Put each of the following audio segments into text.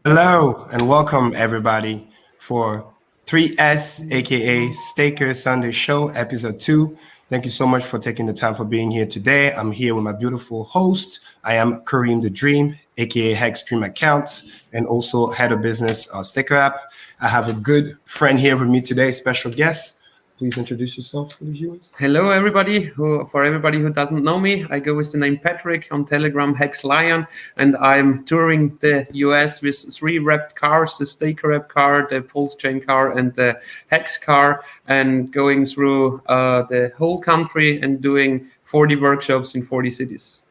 Hello and welcome everybody for 3S aka Staker Sunday Show episode 2. Thank you so much for taking the time for being here today. I'm here with my beautiful host. I am Kareem the Dream aka Hex Dream Account and also head of business Sticker App. I have a good friend here with me today, special guest. Please introduce yourself for the viewers. Hello, everybody. For everybody who doesn't know me, I go with the name Patrick on Telegram, Hex Lion, and I'm touring the US with 3 wrapped cars: the Staker Wrap car, the Pulse Chain car, and the Hex car, and going through the whole country and doing 40 workshops in 40 cities.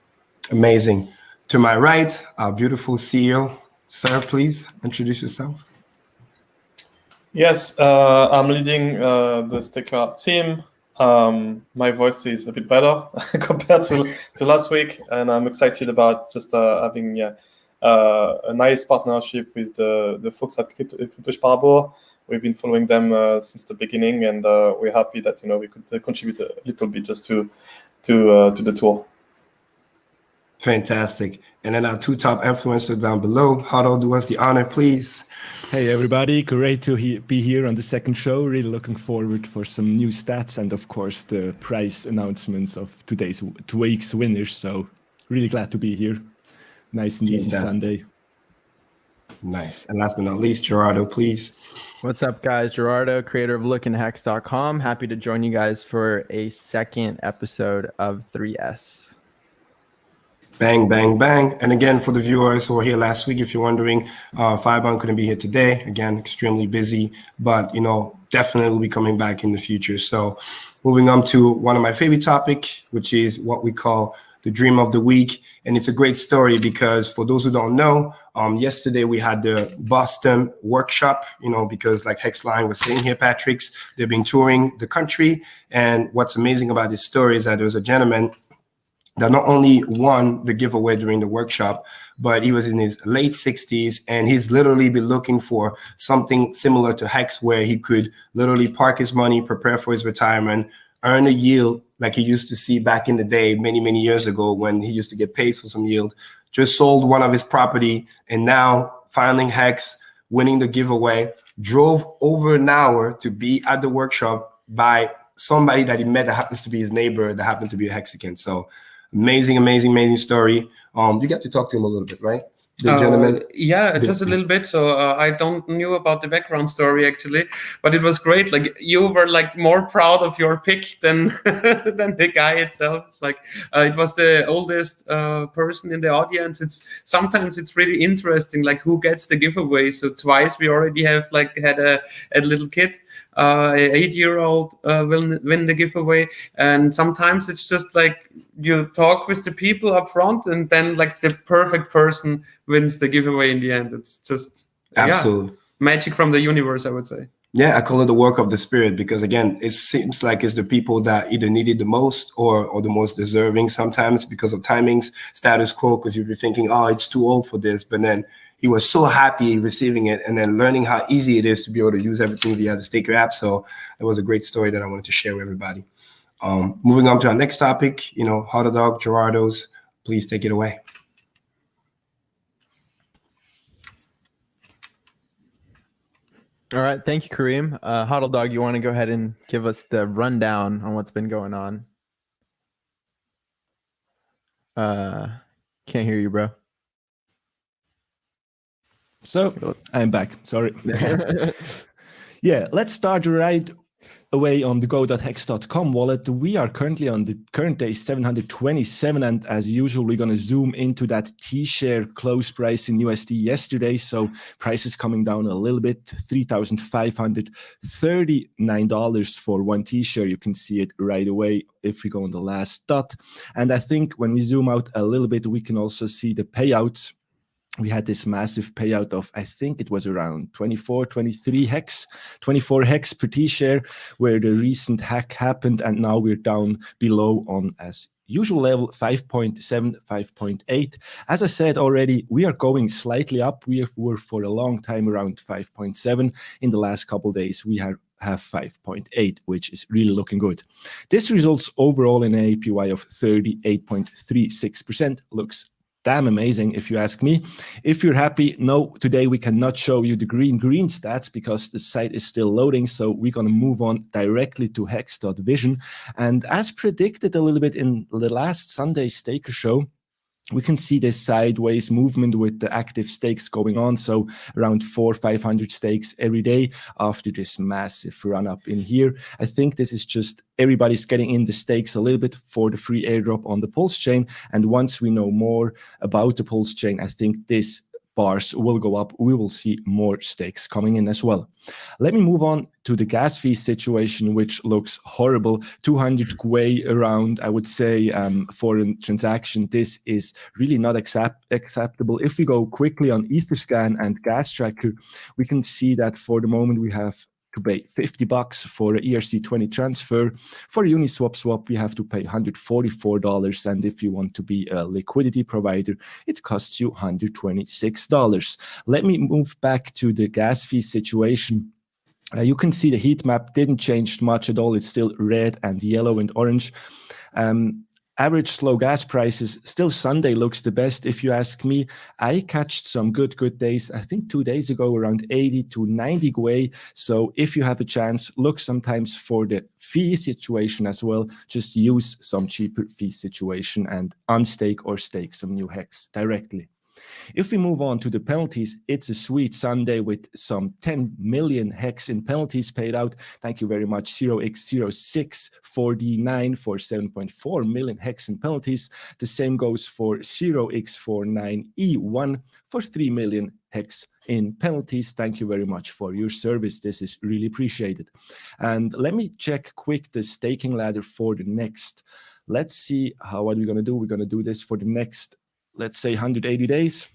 Amazing. To my right, our beautiful CEO. Sir, please introduce yourself. Yes, I'm leading the Sticker team. My voice is a bit better compared to last week, and I'm excited about just having a nice partnership with the folks at CUATRO. We've been following them since the beginning, and we're happy that we could contribute a little bit just to the tour. Fantastic. And then our 2 top influencers down below. Huddle, do us the honor, please. Hey everybody, great to be here on the second show. Really looking forward for some new stats and of course the prize announcements of today's 2 weeks winners. So really glad to be here. Nice and easy Sunday. Nice. And last but not least, Gerardo, please. What's up, guys? Gerardo, creator of LOOKINTOHEX.com. Happy to join you guys for a second episode of 3S. Bang, bang, bang. And again, for the viewers who were here last week, if you're wondering, Firebomb couldn't be here today. Again, extremely busy, but, definitely will be coming back in the future. So moving on to one of my favorite topics, which is what we call the Dream of the Week. And it's a great story because for those who don't know, yesterday we had the Boston workshop, because like Hexline was saying here, Patrick's, they've been touring the country. And what's amazing about this story is that there was a gentleman that not only won the giveaway during the workshop, but he was in his late 60s and he's literally been looking for something similar to Hex where he could literally park his money, prepare for his retirement, earn a yield like he used to see back in the day, many, many years ago when he used to get paid for some yield, just sold one of his property and now finding Hex, winning the giveaway, drove over an hour to be at the workshop by somebody that he met that happens to be his neighbor that happened to be a Hexagon. So amazing, amazing, amazing story. You got to talk to him a little bit, right? The gentleman. Yeah, just a little bit. So I don't knew about the background story actually, but it was great. Like you were like more proud of your pick than than the guy itself. Like it was the oldest person in the audience. Sometimes it's really interesting, like who gets the giveaway. So twice we already have had a little kid. 8-year-old will win the giveaway, and sometimes it's just like you talk with the people up front and then like the perfect person wins the giveaway in the end. It's just absolutely magic from the universe, I would say. Yeah, I call it the work of the spirit because again, it seems like it's the people that either need it the most or the most deserving sometimes because of timings, status quo, because you'd be thinking, oh, it's too old for this, but then he was so happy receiving it and then learning how easy it is to be able to use everything via the Staker app. So it was a great story that I wanted to share with everybody. Moving on to our next topic, Hot Dog, Gerardo's, please take it away. All right. Thank you, Kareem. Huddle Dog, you want to go ahead and give us the rundown on what's been going on? Can't hear you, bro. So I'm back. Sorry. Yeah, let's start right away on the go.hex.com wallet. We are currently on the current day 727, and as usual, we're going to zoom into that T-share close price in USD yesterday. So price is coming down a little bit, $3,539 for one T-share. You can see it right away if we go on the last dot. And I think when we zoom out a little bit, we can also see the payouts. We had this massive payout of, I think it was around 24 hex per T-share, where the recent hack happened, and now we're down below on as usual level 5.7, 5.8. As I said already, we are going slightly up. We were for a long time around 5.7. In the last couple of days, we have 5.8, which is really looking good. This results overall in an APY of 38.36%. Looks damn amazing if you ask me. If you're happy, no, today we cannot show you the green stats because the site is still loading. So we're going to move on directly to Hex Dot Vision. And as predicted a little bit in the last Sunday Staker show, we can see this sideways movement with the active stakes going on. So around 400-500 stakes every day after this massive run up in here. I think this is just everybody's getting in the stakes a little bit for the free airdrop on the Pulse chain. And once we know more about the Pulse chain, I think this bars will go up. We will see more stakes coming in as well. Let me move on to the gas fee situation, which looks horrible. 200 GUI around, I would say, for a transaction. This is really not acceptable. If we go quickly on Etherscan and Gas Tracker, we can see that for the moment we have to pay $50 for an ERC20 transfer. For a Uniswap swap, we have to pay $144. And if you want to be a liquidity provider, it costs you $126. Let me move back to the gas fee situation. You can see the heat map didn't change much at all. It's still red and yellow and orange. Average slow gas prices, still Sunday looks the best if you ask me. I catched some good days, I think 2 days ago, around 80 to 90 GUI. So if you have a chance, look sometimes for the fee situation as well. Just use some cheaper fee situation and unstake or stake some new hex directly. If we move on to the penalties, it's a sweet Sunday with some 10 million hex in penalties paid out. Thank you very much, 0x0649 for 7.4 million hex in penalties. The same goes for 0x49E1 for 3 million hex in penalties. Thank you very much for your service. This is really appreciated. And let me check quick the staking ladder for the next. Let's see what we're going to do. We're going to do this for the next, let's say 180 days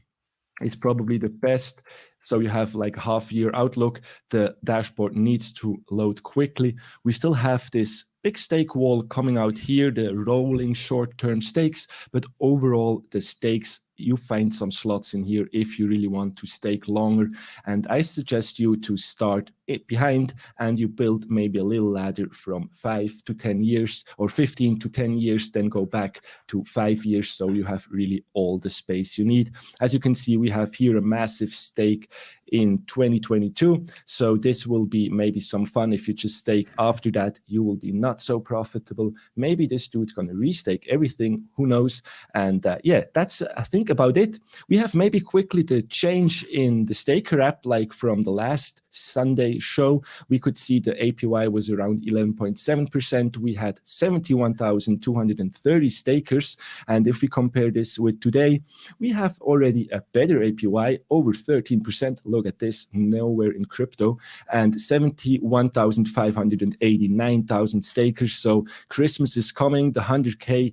is probably the best. So you have like half-year outlook. The dashboard needs to load quickly. We still have this big stake wall coming out here, the rolling short-term stakes, but overall the stakes, you find some slots in here if you really want to stake longer. And I suggest you to start it behind and you build maybe a little ladder from 5 to 10 years or 15 to 10 years, then go back to 5 years. So you have really all the space you need. As you can see, we have here a massive stake in 2022. So this will be maybe some fun. If you just stake after that, you will be not so profitable. Maybe this dude's going to restake everything. Who knows? And yeah, that's, I think, about it. We have maybe quickly the change in the staker app, like from the last Sunday show. We could see the APY was around 11.7%. We had 71,230 stakers. And if we compare this with today, we have already a better APY, over 13%. Look at this, nowhere in crypto, and 71,589,000 stakers. So Christmas is coming. The 100K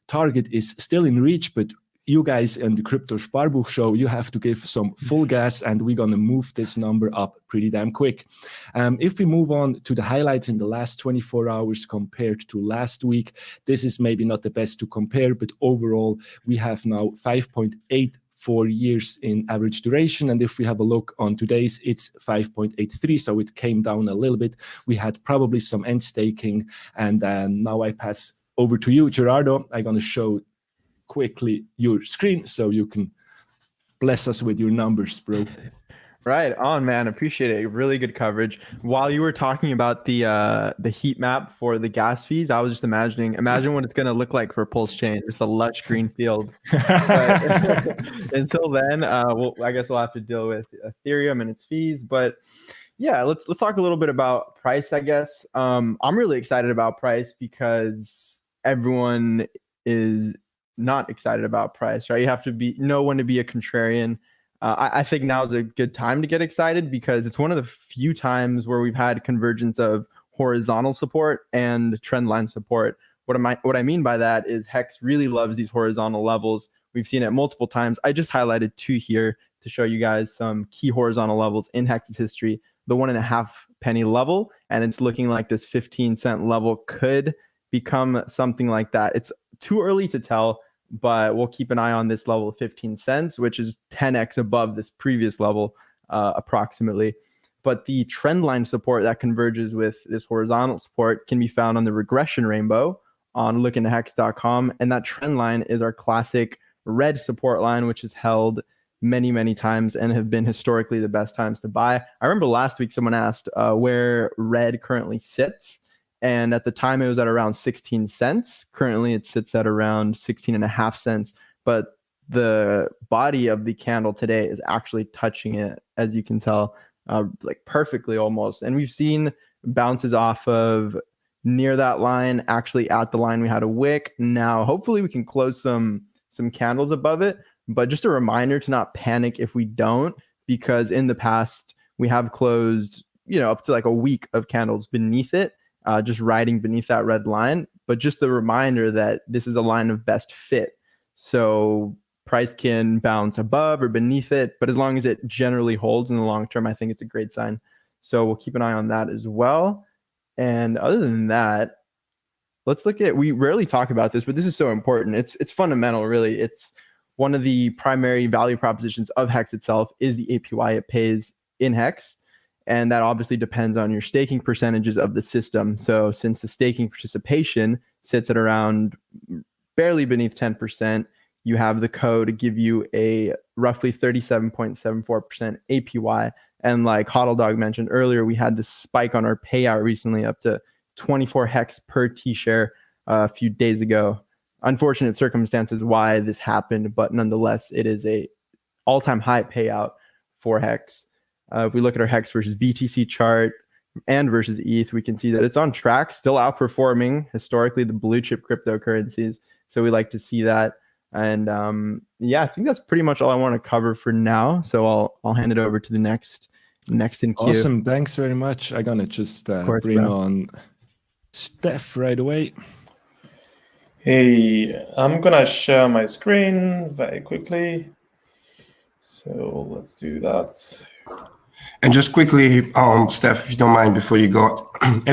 target is still in reach, but you guys in the Crypto Sparbuch show, you have to give some full gas, and we're going to move this number up pretty damn quick. If we move on to the highlights in the last 24 hours compared to last week, this is maybe not the best to compare, but overall, we have now 5.84 years in average duration. And if we have a look on today's, it's 5.83. So it came down a little bit. We had probably some end staking. And now I pass over to you, Gerardo. I'm going to show quickly your screen so you can bless us with your numbers, bro. Right on, man. Appreciate it. Really good coverage. While you were talking about the heat map for the gas fees, I was just imagine what it's going to look like for Pulse Chain, just a lush green field. But until then, I guess we'll have to deal with Ethereum and its fees. But yeah, let's talk a little bit about price, I guess. I'm really excited about price because everyone is not excited about price, right? You have to know when to be a contrarian. I think now is a good time to get excited because it's one of the few times where we've had convergence of horizontal support and trend line support. What I mean by that is Hex really loves these horizontal levels. We've seen it multiple times. I just highlighted 2 here to show you guys some key horizontal levels in Hex's history. The 1.5 penny level, and it's looking like this 15-cent level could become something like that. It's too early to tell, but we'll keep an eye on this level of 15 cents, which is 10x above this previous level approximately. But the trend line support that converges with this horizontal support can be found on the regression rainbow on lookintohex.com. And that trend line is our classic red support line, which is held many times and have been historically the best times to buy. I remember last week someone asked where red currently sits, and at the time it was at around 16 cents. Currently it sits at around 16.5 cents, but the body of the candle today is actually touching it, as you can tell, like perfectly almost. And we've seen bounces off of near that line, actually at the line we had a wick. Now hopefully we can close some candles above it, but just a reminder to not panic if we don't, because in the past we have closed, up to like a week of candles beneath it, just riding beneath that red line. But just a reminder that this is a line of best fit. So price can bounce above or beneath it, but as long as it generally holds in the long term, I think it's a great sign. So we'll keep an eye on that as well. And other than that, let's look at, we rarely talk about this, but this is so important. It's fundamental, really. It's one of the primary value propositions of Hex itself is the APY it pays in Hex. And that obviously depends on your staking percentages of the system. So since the staking participation sits at around barely beneath 10%, you have the code to give you a roughly 37.74% APY. And like HODLdog mentioned earlier, we had this spike on our payout recently up to 24 Hex per T-share a few days ago. Unfortunate circumstances why this happened, but nonetheless, it is a all-time high payout for Hex. If we look at our Hex versus BTC chart and versus ETH, we can see that it's on track, still outperforming historically the blue chip cryptocurrencies. So we like to see that. And yeah, I think that's pretty much all I want to cover for now. So I'll hand it over to the next in queue. Awesome, thanks very much. I'm gonna just bring on Steph right away. Hey, I'm gonna share my screen very quickly. So let's do that. And just quickly, Steph, if you don't mind, before you go, I want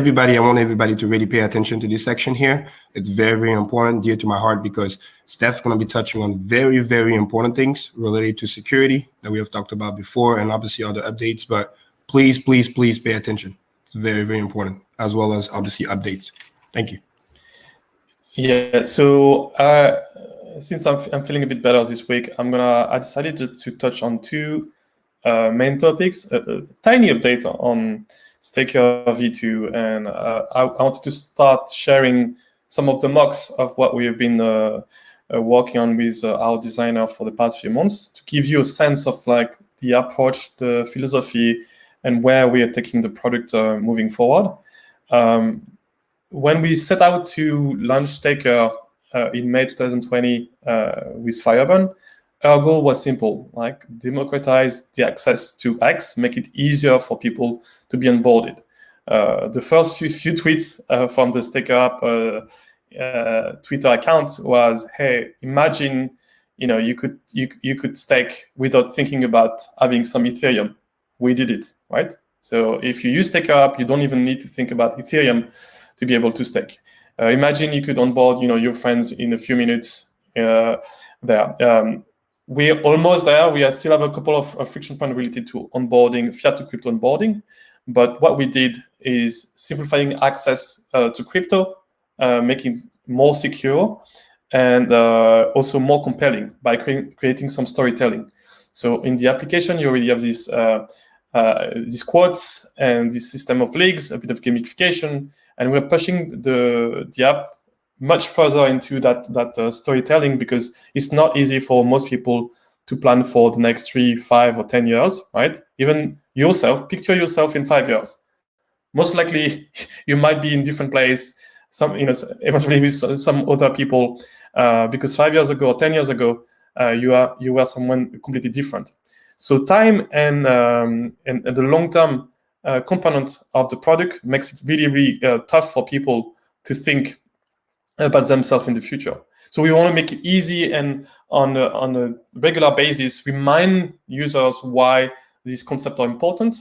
everybody to really pay attention to this section here. It's very, very important, dear to my heart, because Steph's going to be touching on very, very important things related to security that we have talked about before, and obviously other updates. But please, please, please pay attention. It's very, very important, as well as obviously updates. Thank you. Yeah. So since I'm feeling a bit better this week, I decided to touch on two main topics. A tiny update on Staker V2, and I wanted to start sharing some of the mocks of what we have been working on with our designer for the past few months, to give you a sense of like the approach, the philosophy, and where we are taking the product moving forward. When we set out to launch Staker in May 2020 with Fireburn, our goal was simple, like democratize the access to Hex, make it easier for people to be onboarded. The first few tweets from the Staker app Twitter account was, hey, imagine you could stake without thinking about having some Ethereum. We did it, right? So if you use Staker app, you don't even need to think about Ethereum to be able to stake. Imagine you could onboard your friends in a few minutes there. We're almost there. We still have a couple of friction points related to onboarding, fiat to crypto onboarding. But what we did is simplifying access to crypto, making more secure, and also more compelling by creating some storytelling. So in the application, you already have these quotes and this system of leagues, a bit of gamification, and we're pushing the app much further into that storytelling, because it's not easy for most people to plan for the next 3, 5, or 10 years, right? Even yourself, picture yourself in 5 years. Most likely, you might be in different place, eventually with some other people, because 5 years ago or 10 years ago, you were someone completely different. So time and the long-term component of the product makes it really, really tough for people to think about themselves in the future. So we want to make it easy, and on a regular basis remind users why these concepts are important.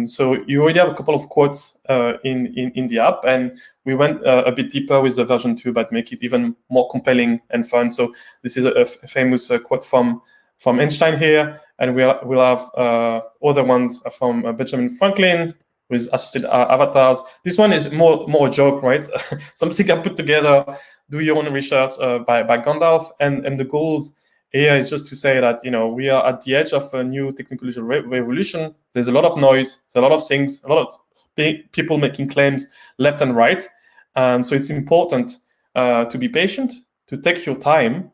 So you already have a couple of quotes in the app, and we went a bit deeper with the version 2, but make it even more compelling and fun. So this is a famous quote from Einstein here, and we'll have other ones from Benjamin Franklin, with associated avatars. This one is more a joke, right? Something I put together. Do your own research by Gandalf, and the goal here is just to say that we are at the edge of a new technological revolution. There's a lot of noise, there's a lot of things, a lot of people making claims left and right, and so it's important to be patient, to take your time,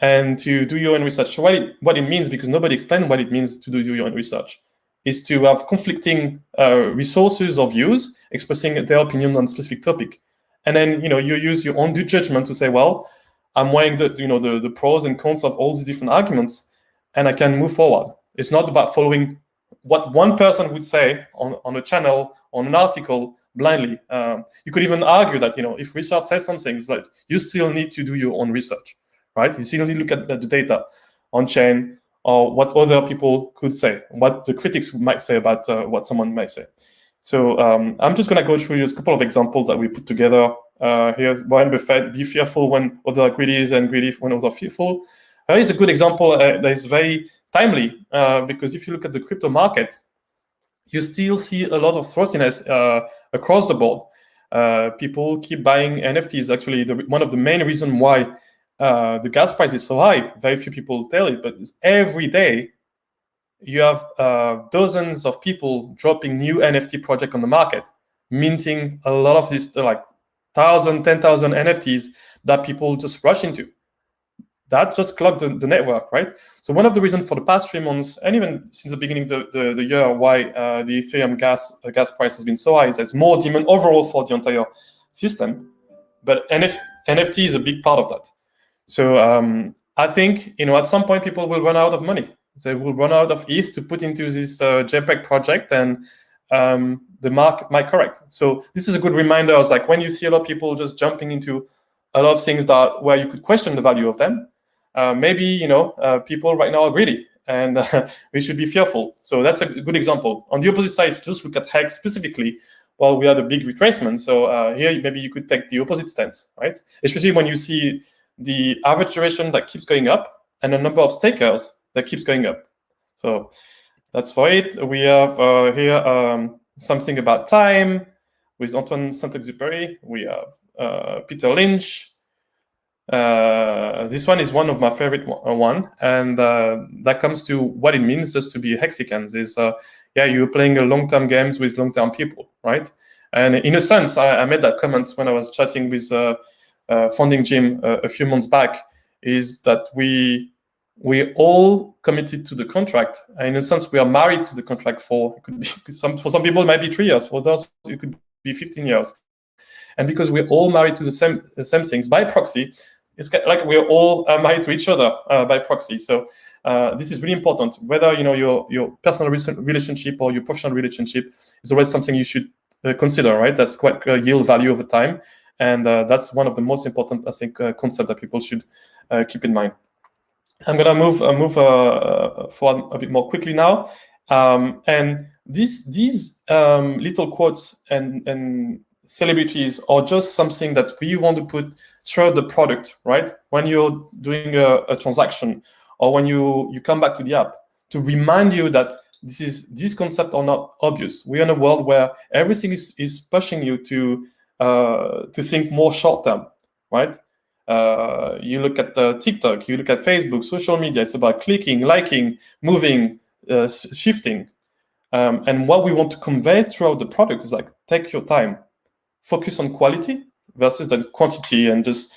and to do your own research. So what it means, because nobody explained what it means to do your own research, is to have conflicting resources or views expressing their opinion on a specific topic. And then you use your own due judgment to say, well, I'm weighing the pros and cons of all these different arguments, and I can move forward. It's not about following what one person would say on a channel, on an article, blindly. You could even argue that if Richard says something, it's like you still need to do your own research, right? You still need to look at the data on chain, or what other people could say, what the critics might say about what someone might say. So I'm just going to go through just a couple of examples that we put together. Here's Warren Buffett: be fearful when others are greedy, and greedy when others are fearful. Is a good example that is very timely, because if you look at the crypto market, you still see a lot of throttliness across the board. People keep buying NFTs. Actually, one of the main reasons why the gas price is so high, very few people tell it, but it's every day you have dozens of people dropping new NFT project on the market, minting a lot of these 1,000, 10,000 NFTs that people just rush into. That just clogged the network, right? So one of the reasons for the past 3 months, and even since the beginning of the year, why the Ethereum gas price has been so high is there's more demand overall for the entire system, but NFT is a big part of that. So I think at some point people will run out of money. They will run out of ETH to put into this JPEG project, and the market might correct. So this is a good reminder. It's like when you see a lot of people just jumping into a lot of things where you could question the value of them, maybe people right now are greedy, and we should be fearful. So that's a good example. On the opposite side, just look at Hex specifically. Well, we had a big retracement. So here maybe you could take the opposite stance, right? Especially when you see the average duration that keeps going up and the number of stakers that keeps going up. So that's for it. We have here something about time with Antoine Saint-Exupéry. We have Peter Lynch. This one is one of my favorite one, and that comes to what it means just to be a hexicans. Is you're playing a long-term games with long-term people, right? And in a sense, I made that comment when I was chatting with Founding Jim a few months back, is that we all committed to the contract. And in a sense, we are married to the contract for some people it might be 3 years, for others it could be 15 years. And because we're all married to the same things by proxy, it's like we're all married to each other by proxy. So this is really important. Whether your personal relationship or your professional relationship is always something you should consider, right? That's quite yield value over time, and that's one of the most important, I think, concept that people should keep in mind. I'm gonna move forward a bit more quickly now, and these little quotes and celebrities are just something that we want to put throughout the product, right? When you're doing a transaction, or when you come back to the app, to remind you that these concepts are not obvious. We're in a world where everything is pushing you to think more short term, right? You look at TikTok, you look at Facebook, social media. It's about clicking, liking, moving, shifting. And what we want to convey throughout the product is like, take your time, focus on quality versus the quantity, and just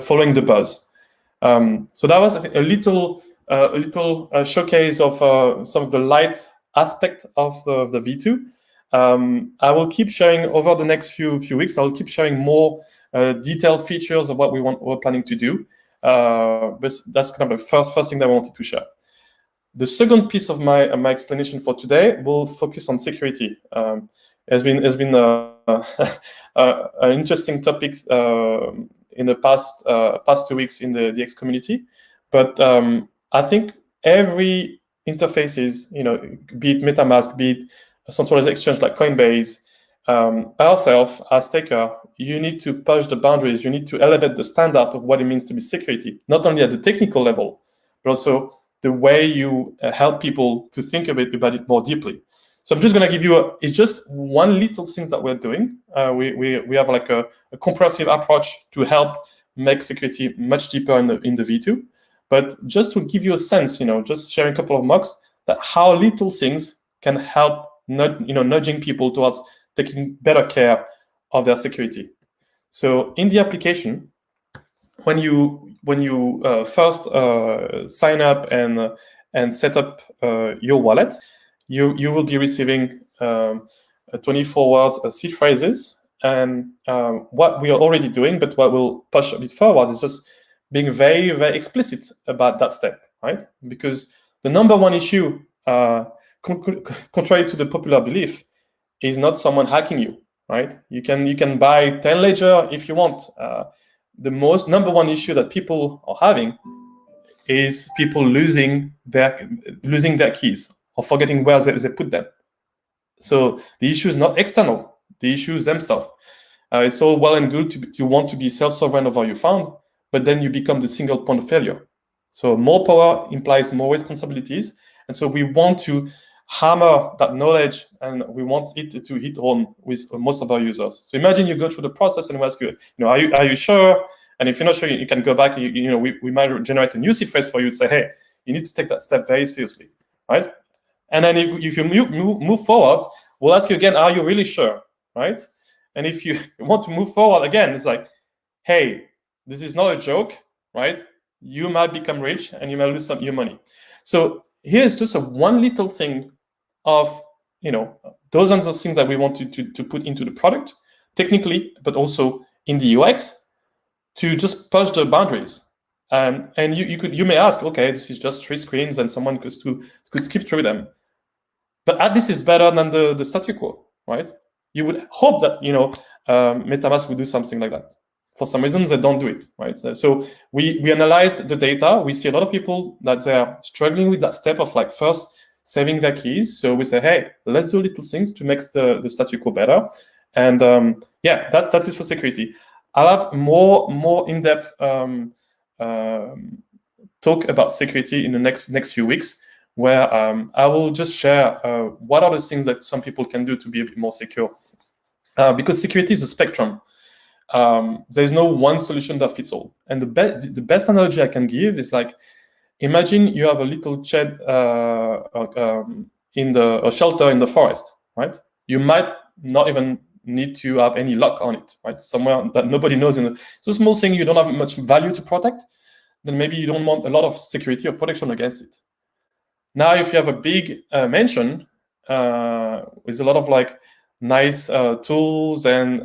following the buzz. So that was, I think, a little showcase of some of the light aspect of the V2. I will keep sharing over the next few weeks. I'll keep sharing more detailed features of what we're planning to do. But that's kind of the first thing that I wanted to share. The second piece of my explanation for today will focus on security. Has been an interesting topic in the past 2 weeks in the X community, but I think every interfaces, be it MetaMask, be it a centralized exchange like Coinbase, ourselves as staker, you need to push the boundaries. You need to elevate the standard of what it means to be security, not only at the technical level, but also the way you help people to think about it more deeply. So I'm just going to give you it's just one little thing that we're doing. We have like a comprehensive approach to help make security much deeper in the V2. But just to give you a sense, just sharing a couple of mocks, that how little things can help nudging people towards taking better care of their security. So in the application, when you first sign up and set up your wallet, you will be receiving 24 words seed phrases. And what we are already doing, but what we'll push a bit forward, is just being very, very explicit about that step, right? Because the number one issue, contrary to the popular belief, is not someone hacking you, right? You can buy 10 ledger if you want. The number one issue that people are having is people losing their keys or forgetting where they put them. So the issue is not external. The issue is themselves. It's all well and good to want to be self-sovereign over your fund, but then you become the single point of failure. So more power implies more responsibilities. And so we want to hammer that knowledge, and we want it to hit home with most of our users. So imagine you go through the process and we ask you, are you sure? And if you're not sure, you can go back. We might generate a new seed phrase for you to say, hey, you need to take that step very seriously, right? And then if you move forward, we'll ask you again, are you really sure, right? And if you want to move forward again, it's like, hey, this is not a joke, right? You might become rich and you might lose some of your money. So here's just one little thing of dozens of things that we want to put into the product, technically, but also in the UX, to just push the boundaries. And you may ask, okay, this is just 3 screens and someone could skip through them. But at least it's better than the status quo, right? You would hope that MetaMask would do something like that. For some reasons, they don't do it, right? So we analyzed the data. We see a lot of people that they're struggling with that step of first saving their keys. So we say, hey, let's do little things to make the status quo better. And that's it for security. I'll have more in-depth talk about security in the next few weeks, where I will just share what are the things that some people can do to be a bit more secure. Because security is a spectrum. There's no one solution that fits all. And the best analogy I can give is imagine you have a little shed in a shelter in the forest, right? You might not even need to have any lock on it, right? Somewhere that nobody knows. It's a small thing you don't have much value to protect, then maybe you don't want a lot of security or protection against it. Now, if you have a big mansion with a lot of nice tools and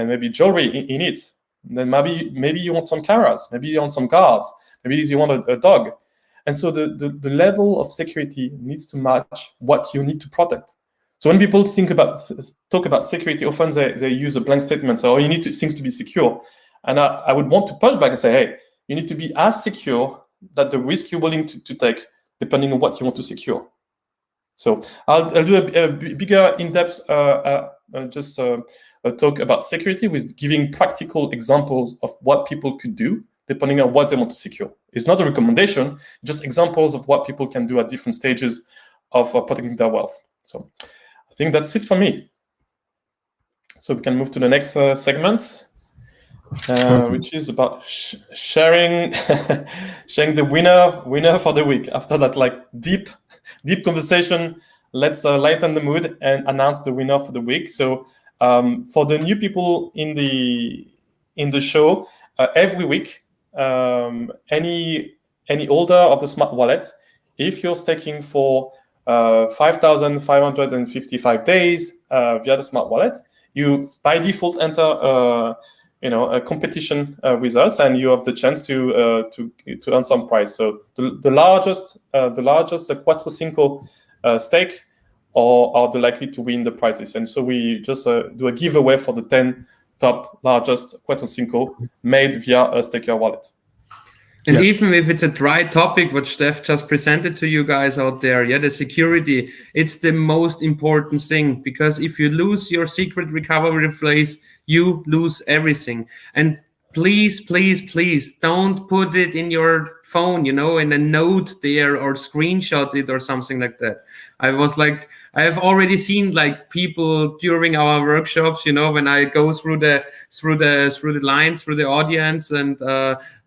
maybe jewelry in it, then maybe you want some cameras, maybe you want some guards, maybe you want a dog. And so the level of security needs to match what you need to protect. So when people talk about security, often they use a blank statement. So you need things to be secure. And I would want to push back and say, hey, you need to be as secure that the risk you're willing to take, depending on what you want to secure. So I'll do a bigger in-depth talk about security with giving practical examples of what people could do depending on what they want to secure. It's not a recommendation, just examples of what people can do at different stages of protecting their wealth. So I think that's it for me. So we can move to the next segment, which is about sharing the winner for the week. After that deep conversation, let's lighten the mood and announce the winner for the week. So for the new people in the show, every week, any holder of the smart wallet, if you're staking for 5,555 days via the smart wallet, you by default enter a competition with us, and you have the chance to earn some prize. So the largest CUATRO CINCO stake are the likely to win the prizes. And so we just do a giveaway for the 10 top largest CUATRO CINCO made via a staker wallet. And even if it's a dry topic, what Steph just presented to you guys out there, the security, it's the most important thing, because if you lose your secret recovery phrase, you lose everything. And please, please, please don't put it in your phone, in a note there, or screenshot it or something like that. I was like, I have already seen like people during our workshops, when I go through the lines, through the audience, and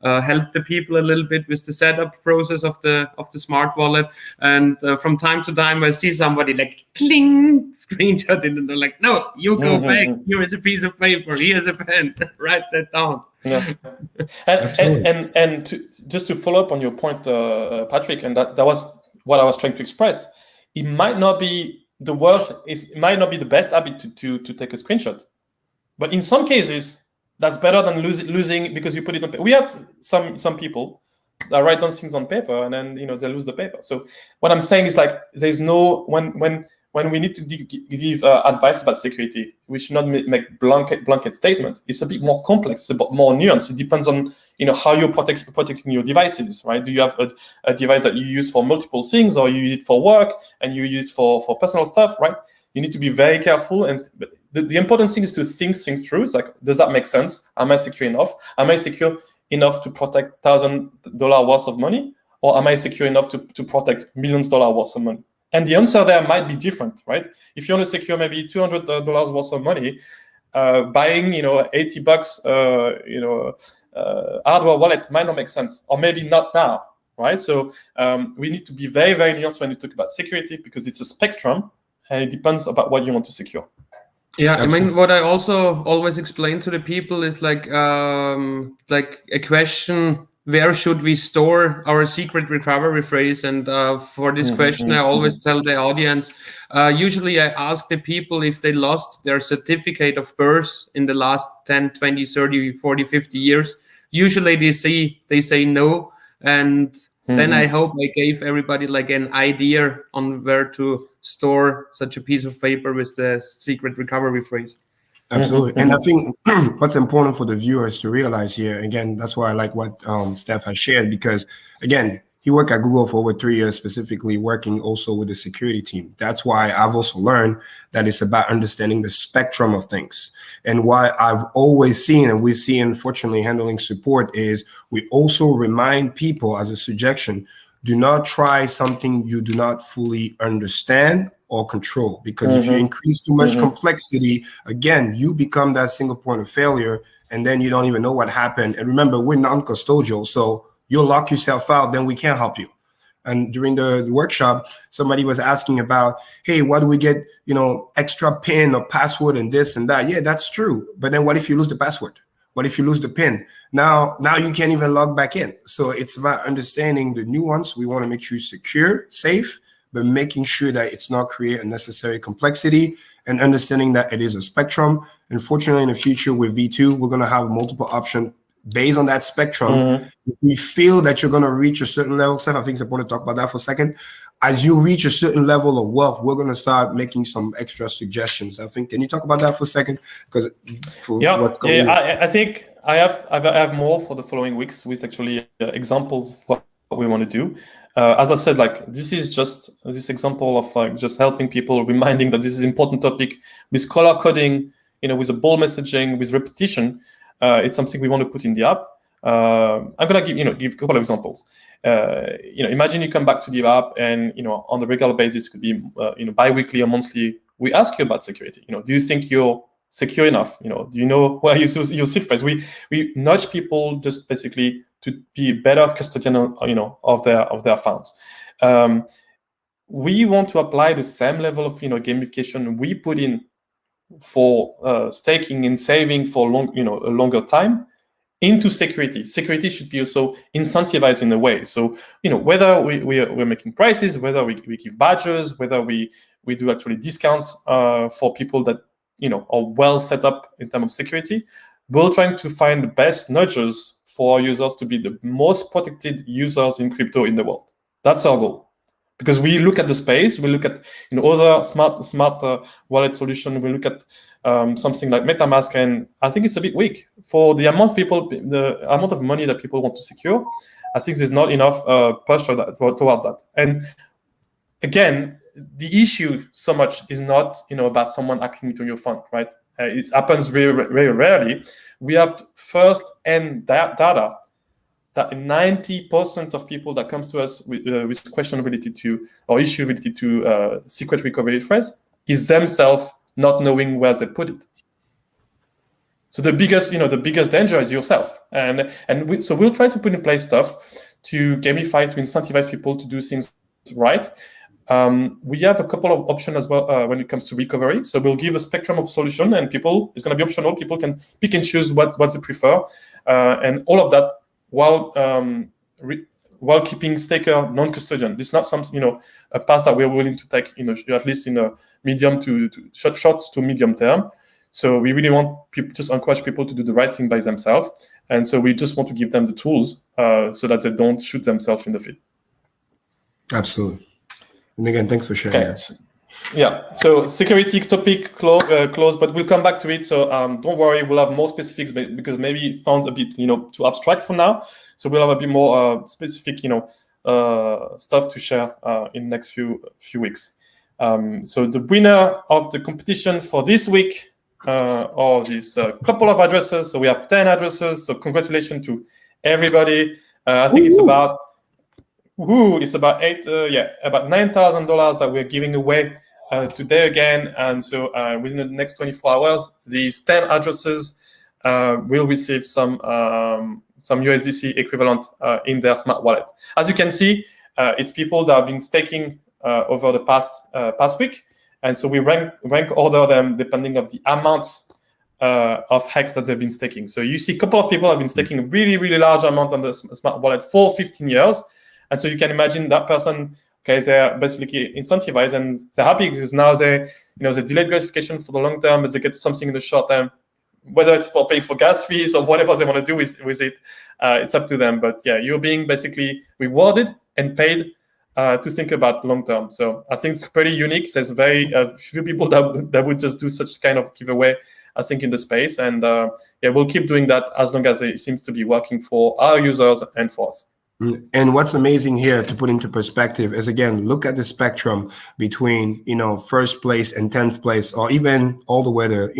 help the people a little bit with the setup process of the smart wallet. And from time to time, I see somebody like cling, screenshot it, and they're like, "No, you go back. Here is a piece of paper. Here's a pen. Write that down." Yeah, and just to follow up on your point, Patrick, and that was what I was trying to express. It might not be the worst. It might not be the best habit to take a screenshot, but in some cases, that's better than losing because you put it on paper. We had some people that write down things on paper and then they lose the paper. So what I'm saying is like there's no when we need to give advice about security, we should not make blanket statement. It's a bit more complex, it's a bit more nuanced. It depends on how you're protecting your devices, right? Do you have a device that you use for multiple things, or you use it for work and you use it for personal stuff, right? You need to be very careful. And the important thing is to think things through. It's like, does that make sense? Am I secure enough? Am I secure enough to protect $1,000 worth of money? Or am I secure enough to protect millions worth of money? And the answer there might be different, right? If you want to secure maybe $200 worth of money, buying $80 hardware wallet might not make sense, or maybe not now, right? So we need to be very, very nuanced when you talk about security, because it's a spectrum and it depends about what you want to secure. Yeah, Absolutely. I mean, what I also always explain to the people is like a question: where should we store our secret recovery phrase? And for this question, I always tell the audience, usually I ask the people if they lost their certificate of birth in the last 10, 20, 30, 40, 50 years. Usually they say no. And then I hope I gave everybody like an idea on where to store such a piece of paper with the secret recovery phrase. Absolutely. And I think what's important for the viewers to realize here, again, that's why I like what Steph has shared, because again, he worked at Google for over 3 years, specifically working also with the security team. That's why I've also learned that it's about understanding the spectrum of things. And why I've always seen, and we see, unfortunately, handling support, is we also remind people as a suggestion, do not try something you do not fully understand or control, because if you increase too much complexity, again, you become that single point of failure, and then you don't even know what happened. And remember, we're non-custodial, so you'll lock yourself out, then we can't help you. And during the workshop, somebody was asking about, hey, what do we get, extra PIN or password and this and that? Yeah, that's true. But then what if you lose the password? What if you lose the PIN? Now you can't even log back in. So it's about understanding the nuance. We want to make sure you're secure, safe, but making sure that it's not create unnecessary complexity, and understanding that it is a spectrum. Unfortunately, in the future with V2, we're going to have multiple options based on that spectrum. If we feel that you're going to reach a certain level, Steph, I think it's important to talk about that for a second. As you reach a certain level of wealth, we're going to start making some extra suggestions. I think, can you talk about that for a second? Because what's going on. I think I have more for the following weeks with actually examples of what we want to do. As I said, like, this is just this example of like just helping people, reminding that this is an important topic with color coding, with a bold messaging, with repetition. It's something we want to put in the app. I'm gonna give a couple of examples. Imagine you come back to the app, and on the regular basis, could be bi-weekly or monthly. We ask you about security. Do you think you're secure enough? Do you know where you sit first? We nudge people just basically to be better custodian, of their funds. We want to apply the same level of gamification we put in for staking and saving for a longer time into security. Security should be also incentivized in a way. So whether we're making prices, whether we give badges, whether we do actually discounts for people that are well set up in terms of security, we're trying to find the best nudges for our users to be the most protected users in crypto in the world. That's our goal. Because we look at the space, we look at other smart wallet solution, we look at something like MetaMask, and I think it's a bit weak for the amount of money that people want to secure. I think there's not enough push towards that. And again, the issue so much is not about someone hacking into your fund, right? It happens very, very rarely. We have first-hand data that 90% of people that comes to us with question related to or issue related to secret recovery phrase is themselves not knowing where they put it. So the biggest danger is yourself, so we'll try to put in place stuff to gamify, to incentivize people to do things right. We have a couple of options as well when it comes to recovery. So we'll give a spectrum of solution, and it's going to be optional. People can pick and choose what they prefer, and all of that while keeping staker non-custodian. This is not something, a path that we're willing to take, at least in a medium to short to medium term. So we really want people, just encourage people to do the right thing by themselves. And so we just want to give them the tools so that they don't shoot themselves in the feet. Absolutely. And again, thanks for sharing. Okay. Yeah. So security topic closed, but we'll come back to it. So don't worry, we'll have more specifics because maybe it sounds a bit, too abstract for now. So we'll have a bit more specific, stuff to share in the next few weeks. So the winner of the competition for this week are these couple of addresses. So we have 10 addresses. So congratulations to everybody. I think it's about about $9,000 that we're giving away today again. And so within the next 24 hours, these 10 addresses will receive some USDC equivalent in their smart wallet. As you can see, it's people that have been staking over the past week. And so we rank order them depending on the amount of hex that they've been staking. So you see a couple of people have been staking a really, really large amount on the smart wallet for 15 years. And so you can imagine that person, okay, they're basically incentivized and they're happy because now they delayed gratification for the long term, but they get something in the short term, whether it's for paying for gas fees or whatever they want to do with it, it's up to them. But yeah, you're being basically rewarded and paid to think about long term. So I think it's pretty unique. There's very few people that would just do such kind of giveaway, I think, in the space. And we'll keep doing that as long as it seems to be working for our users and for us. And what's amazing here to put into perspective is, again, look at the spectrum between, first place and 10th place, or even all the way to,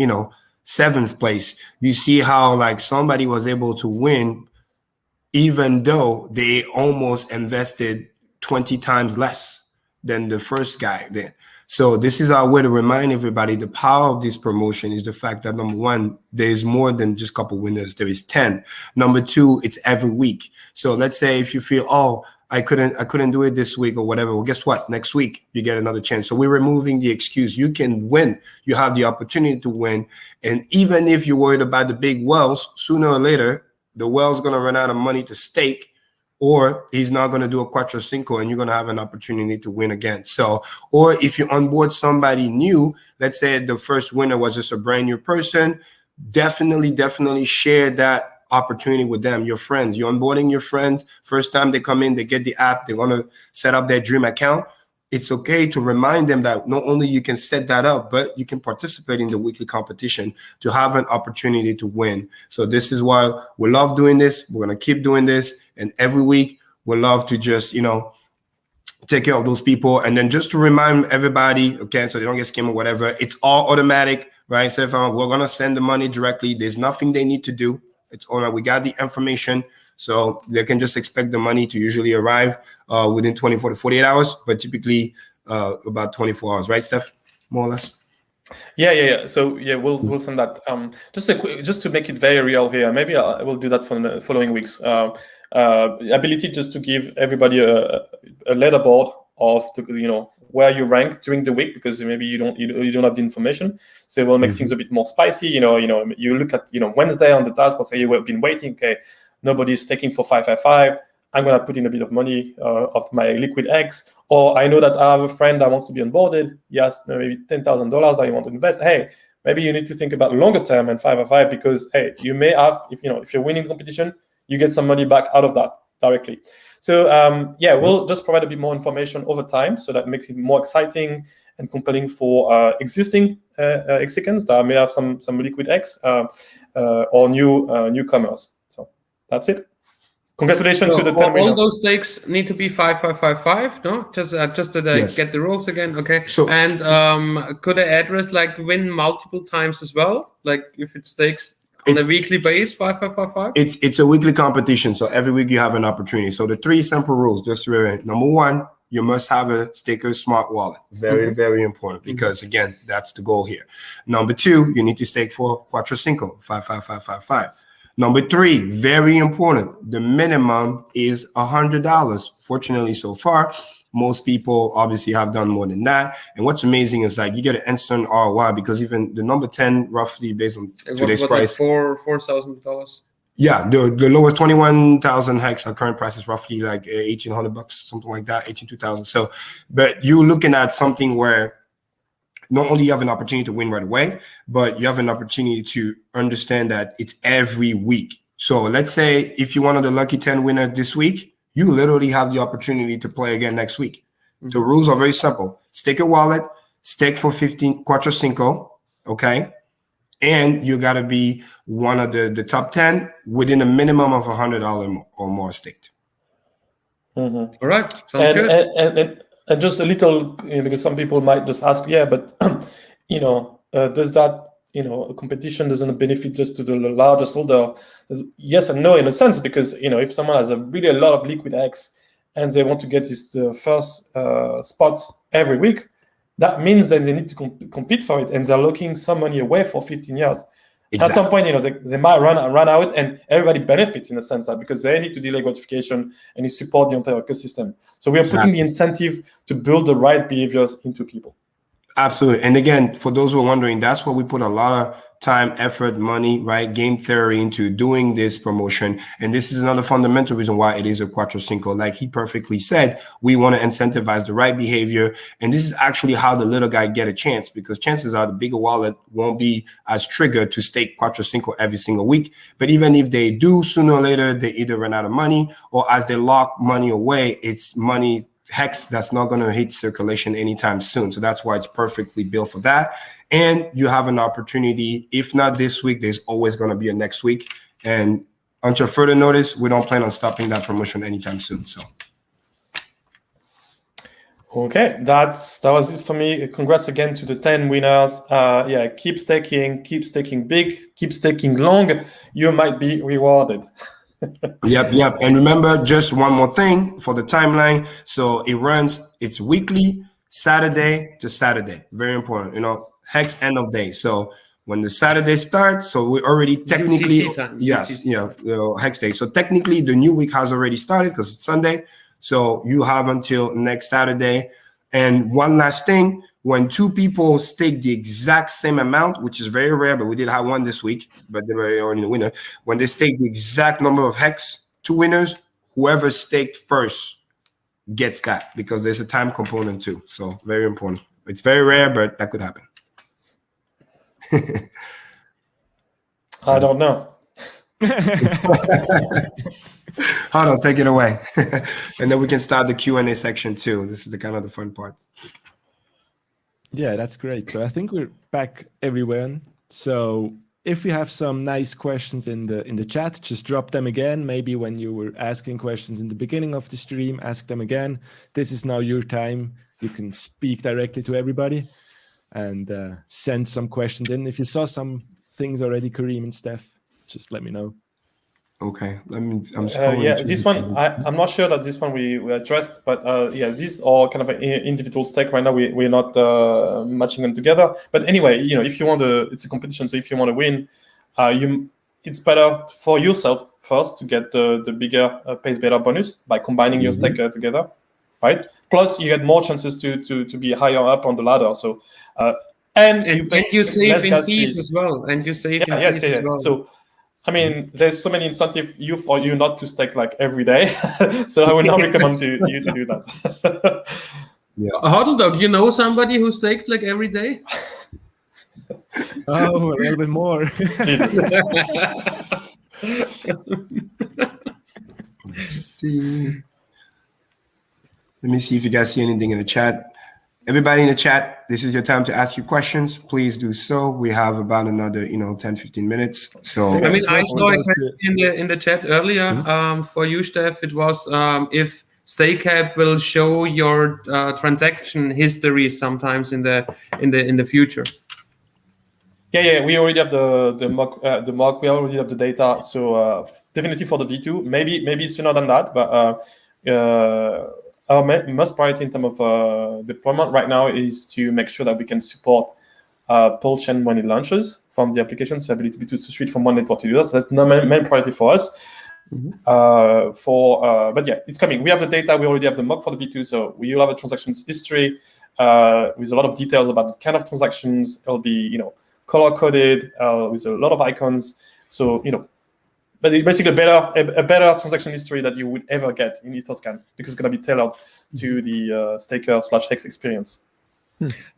7th place. You see how like somebody was able to win, even though they almost invested 20 times less than the first guy did. So this is our way to remind everybody the power of this promotion is the fact that, number one, there's more than just a couple winners. There is 10. Number two, it's every week. So let's say if you feel, oh, I couldn't do it this week or whatever. Well, guess what? Next week, you get another chance. So we're removing the excuse. You can win. You have the opportunity to win. And even if you're worried about the big whales, sooner or later, the whale's going to run out of money to stake, or he's not going to do a CUATRO CINCO and you're going to have an opportunity to win again. So, or if you onboard somebody new, let's say the first winner was just a brand new person, definitely share that opportunity with them, your friends. You're onboarding your friends. First time they come in, they get the app, they want to set up their dream account. It's okay to remind them that not only you can set that up, but you can participate in the weekly competition to have an opportunity to win. So this is why we love doing this. We're going to keep doing this. And every week we love to just, take care of those people. And then just to remind everybody, okay, so they don't get scammed or whatever, it's all automatic, right? So if we're going to send the money directly, there's nothing they need to do. It's all right. We got the information. So they can just expect the money to usually arrive within 24 to 48 hours, but typically about 24 hours, right, Steph? More or less. Yeah. So yeah, we'll send that. Just to make it very real here. Maybe I will do that for the following weeks. Ability just to give everybody a leaderboard of where you rank during the week, because maybe you don't have the information. So it will make things a bit more spicy. You look at Wednesday on the dashboard, say you've been waiting. Okay, nobody's taking for 555. I'm gonna put in a bit of money of my liquid X, or I know that I have a friend that wants to be onboarded. Yes, maybe $10,000 that you want to invest. Hey, maybe you need to think about longer term and 555, because hey, you may have, if you're winning the competition, you get some money back out of that directly. So we'll just provide a bit more information over time, so that makes it more exciting and compelling for existing Xicans that may have some liquid X or newcomers. So that's it. Congratulations to the 10 winners. All those stakes need to be 5555, no? Just that I get the rules again. Okay. So, and could an address win multiple times as well? Like if it stakes on a weekly base, 5555? It's a weekly competition, so every week you have an opportunity. So the 3 simple rules, just to remember. Number 1, you must have a Sticker Smart Wallet. Very, very important, because again, that's the goal here. Number 2, you need to stake for CUATRO CINCO, 55555. Number 3, very important, the minimum is $100. Fortunately, so far, most people obviously have done more than that. And what's amazing is like you get an instant ROI, because even the number 10, roughly based on today's price, $4,000. yeah, the lowest 21,000 hex, our current price is roughly like $1,800, something like that, 2,000. So, but you're looking at something where not only you have an opportunity to win right away, but you have an opportunity to understand that it's every week. So let's say if you're one of the lucky 10 winners this week, you literally have the opportunity to play again next week. The rules are very simple. Stake a wallet, stake for 15 CUATRO CINCO, okay? And you got to be one of the top 10 within a minimum of $100 or more staked. All right, sounds good. And just a little, because some people might just ask, yeah, but does that, a competition doesn't benefit just to the largest holder? Yes and no, in a sense, because if someone has a lot of liquid X and they want to get his first spot every week, that means that they need to compete for it, and they're locking some money away for 15 years. Exactly. At some point, they might run out, and everybody benefits in a sense, because they need to delay gratification and you support the entire ecosystem. So we are putting the incentive to build the right behaviors into people. Absolutely. And again, for those who are wondering, that's what we put a lot of time, effort, money, right? Game theory into doing this promotion. And this is another fundamental reason why it is a CUATRO CINCO. Like he perfectly said, we want to incentivize the right behavior. And this is actually how the little guy get a chance, because chances are the bigger wallet won't be as triggered to stake CUATRO CINCO every single week. But even if they do, sooner or later, they either run out of money, or as they lock money away, it's money Hex that's not going to hit circulation anytime soon. So that's why it's perfectly built for that. And you have an opportunity, if not this week, there's always going to be a next week. And until further notice, we don't plan on stopping that promotion anytime soon. So. Okay, that was it for me. Congrats again to the 10 winners. Yeah, keep staking big, keep staking long. You might be rewarded. Yep. And remember, just one more thing for the timeline. So it's weekly, Saturday to Saturday. Very important. Hex end of day. So when the Saturday starts, so we already technically, Hex day. So technically the new week has already started because it's Sunday. So you have until next Saturday. And one last thing, when 2 people stake the exact same amount, which is very rare, but we did have one this week, but they were already the winner. When they stake the exact number of Hex, 2 winners, whoever staked first gets that, because there's a time component too. So very important. It's very rare, but that could happen. I don't know. Hold on, take it away. And then we can start the Q&A section too. This is the kind of the fun part. Yeah, that's great. So I think we're back, everyone. So if you have some nice questions in the chat, just drop them again. Maybe when you were asking questions in the beginning of the stream, ask them again. This is now your time. You can speak directly to everybody and send some questions in. If you saw some things already, Kareem and Steph, just let me know. Okay, I'm scrolling. Yeah, this one, I'm not sure that this one we addressed, but yeah, these are kind of an individual stake right now. We're not matching them together. But anyway, if you want it's a competition, so if you want to win, it's better for yourself first to get the bigger pace beta bonus by combining your stake together, right? Plus, you get more chances to be higher up on the ladder. So, and you save in fees as well. And you save in fees as well. So, I mean, there's so many incentives for you not to stake like every day. So I would not recommend you to do that. Yeah. Hodl Dog, you know somebody who staked like every day? Oh, a little bit more. Let me see if you guys see anything in the chat. Everybody in the chat, this is your time to ask your questions. Please do so. We have about another, 10-15 minutes. So I mean, I saw a question in the chat earlier for you, Steph. It was if StakeCap will show your transaction history sometimes in the future. Yeah, we already have the mock. We already have the data. So definitely for the V2, maybe sooner than that. But our most priority in terms of deployment right now is to make sure that we can support Pulse chain when it launches from the application. So ability to switch from one network to the other. So that's the main priority for us. But yeah, it's coming. We have the data. We already have the mock for the V2. So we will have a transactions history with a lot of details about the kind of transactions. It'll be color coded with a lot of icons. So but basically a better transaction history that you would ever get in Etherscan, because it's going to be tailored to the staker/hex experience.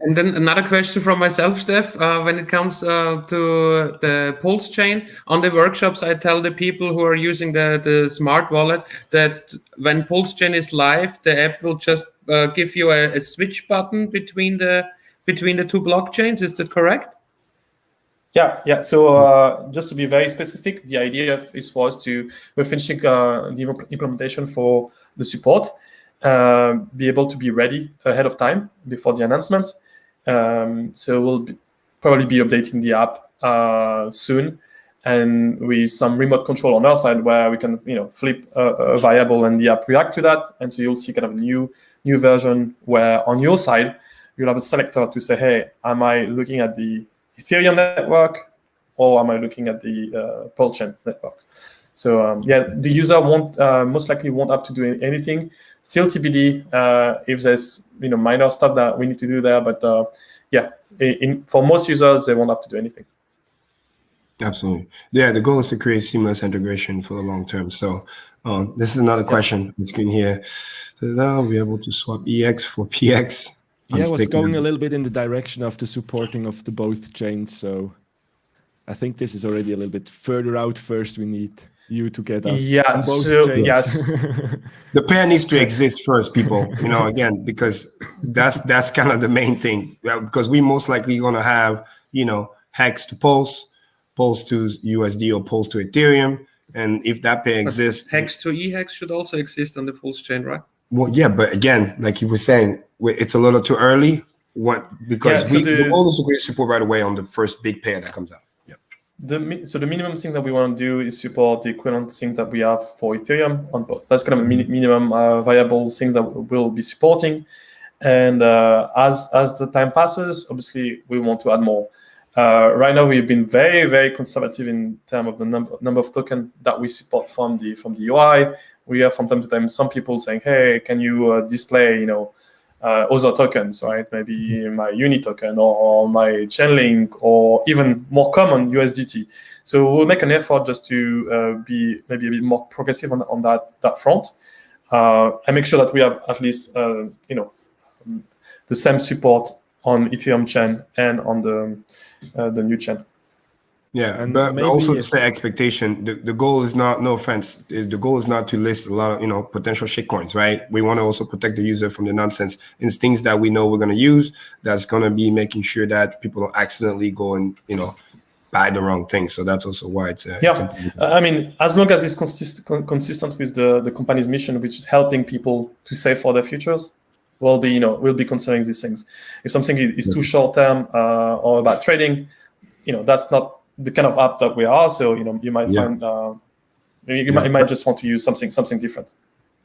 And then another question from myself, Steph. When it comes to the Pulse chain, on the workshops, I tell the people who are using the smart wallet that when Pulse chain is live, the app will just give you a switch button between the two blockchains. Is that correct? Yeah. So just to be very specific, the idea is for us we're finishing the implementation for the support, be able to be ready ahead of time before the announcement. So we'll probably be updating the app soon, and with some remote control on our side where we can flip a variable and the app react to that. And so you'll see kind of a new version where on your side you'll have a selector to say, hey, am I looking at the Ethereum network, or am I looking at the Pulse chain network? So the user most likely won't have to do anything. Still TBD if there's minor stuff that we need to do there, but for most users they won't have to do anything. Absolutely. Yeah, the goal is to create seamless integration for the long term. So this is another question on the screen here. So now we're able to swap EX for PX. Yeah, I was going a little bit in the direction of the supporting of the both chains. So I think this is already a little bit further out. First, we need you to get us on both chains. Yes. The pair needs to exist first, people. Again, because that's kind of the main thing. Because we most likely going to have Hex to Pulse to USD, or Pulse to Ethereum, and if that pair exists, Hex to EHEX should also exist on the Pulse chain, right? Well, yeah, but again, like you were saying, it's a little too early. Because the goal is to create support right away on the first big pair that comes out. So the minimum thing that we want to do is support the equivalent thing that we have for Ethereum on both. That's kind of a minimum viable thing that we'll be supporting. And as the time passes, obviously we want to add more. Right now we've been very, very conservative in terms of the number of tokens that we support from the UI. We have from time to time some people saying, "Hey, can you display other tokens, right? Maybe my Uni token or my Chainlink, or even more common USDT." So we'll make an effort just to be maybe a bit more progressive on that front, and make sure that we have at least the same support on Ethereum chain and on the new chain. Yeah, And but maybe also to set expectation, the goal is not, no offense, the goal is not to list a lot of potential shitcoins, right? We want to also protect the user from the nonsense. It's things that we know we're going to use, that's going to be making sure that people don't accidentally go and buy the wrong thing. So that's also why it's I mean, as long as it's consistent with the company's mission, which is helping people to save for their futures, we'll be considering these things. If something is too short term or about trading, that's not the kind of app that we are. So you might find you might just want to use something different.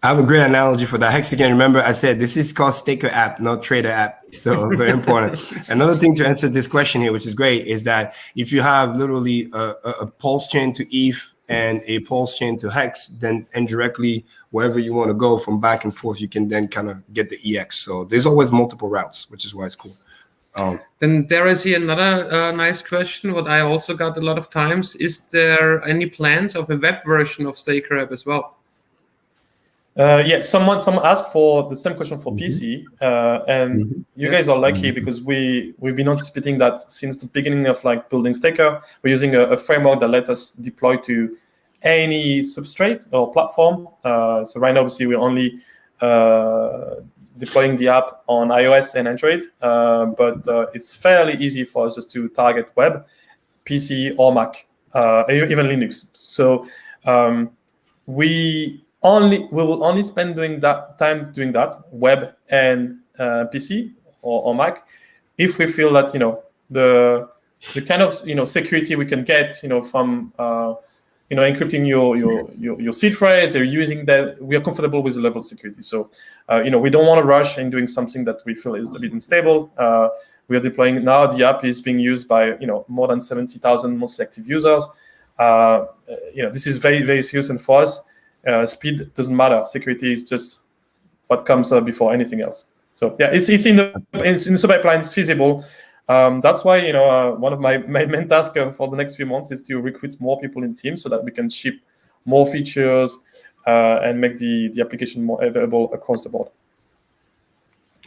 I have a great analogy for that. Hex, again, remember I said this is called staker app, not trader app. So very important. Another thing to answer this question here, which is great, is that if you have literally a Pulse chain to ETH and a Pulse chain to Hex, then indirectly wherever you want to go from back and forth, you can then kind of get the EX. So there's always multiple routes, which is why it's cool. Then there is here another nice question, what I also got a lot of times. Is there any plans of a web version of Staker app as well? Yeah, someone asked for the same question for PC, and you guys are lucky because we've been anticipating that since the beginning of building Staker. We're using a framework that let us deploy to any substrate or platform. So right now, obviously, we're only deploying the app on iOS and Android, but it's fairly easy for us just to target web, PC, or Mac, even Linux. So we will only spend doing that web and PC or Mac if we feel that the the kind of security we can get from encrypting your seed phrase, or using that, we are comfortable with the level of security. So we don't want to rush in doing something that we feel is a bit unstable. We are deploying now. The app is being used by more than 70,000 monthly active users. This is very, very serious, and for us, speed doesn't matter. Security is just what comes before anything else. So yeah, it's in the pipeline. It's feasible. That's why one of my main tasks for the next few months is to recruit more people in teams so that we can ship more features and make the application more available across the board.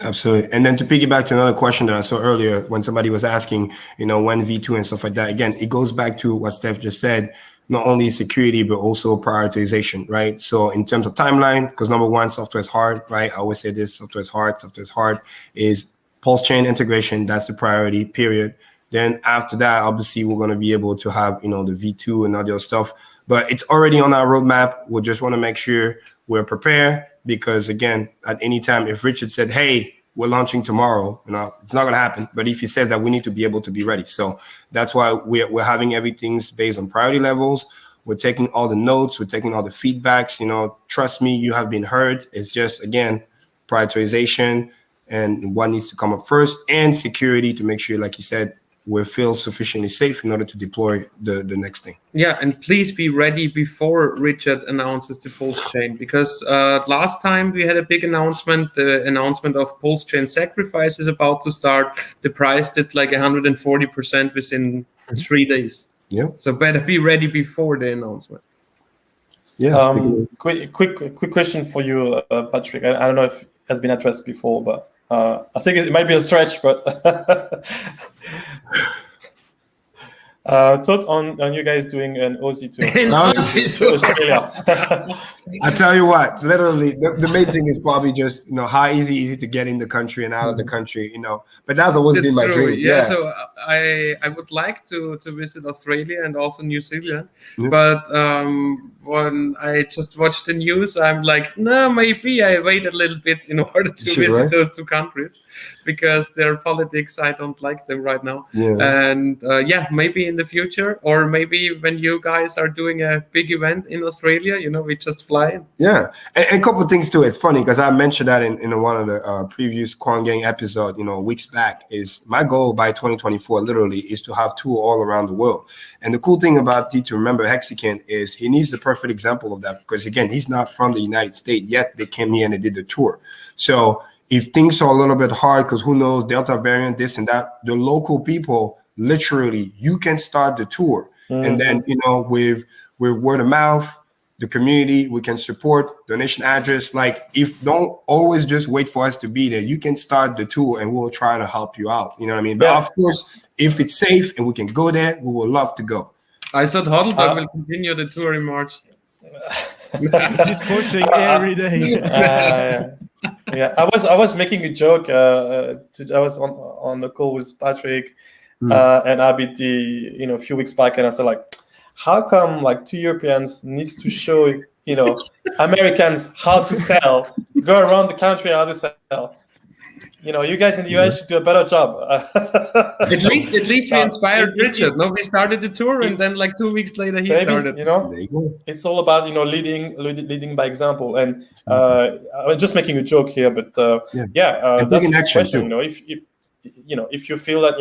Absolutely. And then to piggyback to another question that I saw earlier when somebody was asking, when V2 and stuff like that, again, it goes back to what Steph just said, not only security, but also prioritization, right? So in terms of timeline, because number one, software is hard, right? I always say this, software is hard, is pulse chain integration. That's the priority, period. Then after that, obviously, we're going to be able to have, the V2 and all the other stuff, but it's already on our roadmap. We just want to make sure we're prepared. Because again, at any time, if Richard said, hey, we're launching tomorrow, it's not going to happen. But if he says that, we need to be able to be ready. So that's why we're having everything's based on priority levels. We're taking all the notes. We're taking all the feedbacks. Trust me, you have been heard. It's just, again, prioritization and what needs to come up first, and security to make sure, like you said, we feel sufficiently safe in order to deploy the next thing. Yeah, and please be ready before Richard announces the pulse chain, because last time we had a big announcement. The announcement of pulse chain sacrifice is about to start. The price did like 140% within 3 days. Yeah. So better be ready before the announcement. Yeah. Quick question for you, Patrick. I don't know if it has been addressed before, but I think it might be a stretch, but thought on you guys doing an Aussie to Australia. I tell you what, literally, the main thing is probably just how easy to get in the country and out of the country, But that's always been my dream. Yeah. So I would like to visit Australia and also New Zealand, but when I just watched the news, I'm like, no, maybe I wait a little bit in order to visit those two countries, because their politics, I don't like them right now. Yeah. And maybe in the future, or maybe when you guys are doing a big event in Australia, we just fly in. Yeah, and a couple of things too. It's funny because I mentioned that in one of the previous Quan Gang episode, weeks back, is my goal by 2024 literally is to have tour all around the world. And the cool thing about D to Remember Hexicant is he needs the perfect example of that, because again, he's not from the United States yet. They came here and they did the tour. So if things are a little bit hard, because who knows, Delta variant, this and that, the local people, literally, you can start the tour. And then, with word of mouth, the community, we can support, donation address. Like, don't always just wait for us to be there. You can start the tour and we'll try to help you out. You know what I mean? But of course, if it's safe and we can go there, we would love to go. I thought Hodlberg will continue the tour in March. He's pushing every day. Yeah, I was making a joke. I was on the call with Patrick and Abid a few weeks back, and I said, like, how come like two Europeans needs to show Americans how to sell, go around the country how to sell? You guys in the US should do a better job. At least we inspired Richard. No, we started the tour, and then like 2 weeks later he started. It's all about leading by example. And I'm just making a joke here, but that's taking action too. If you feel that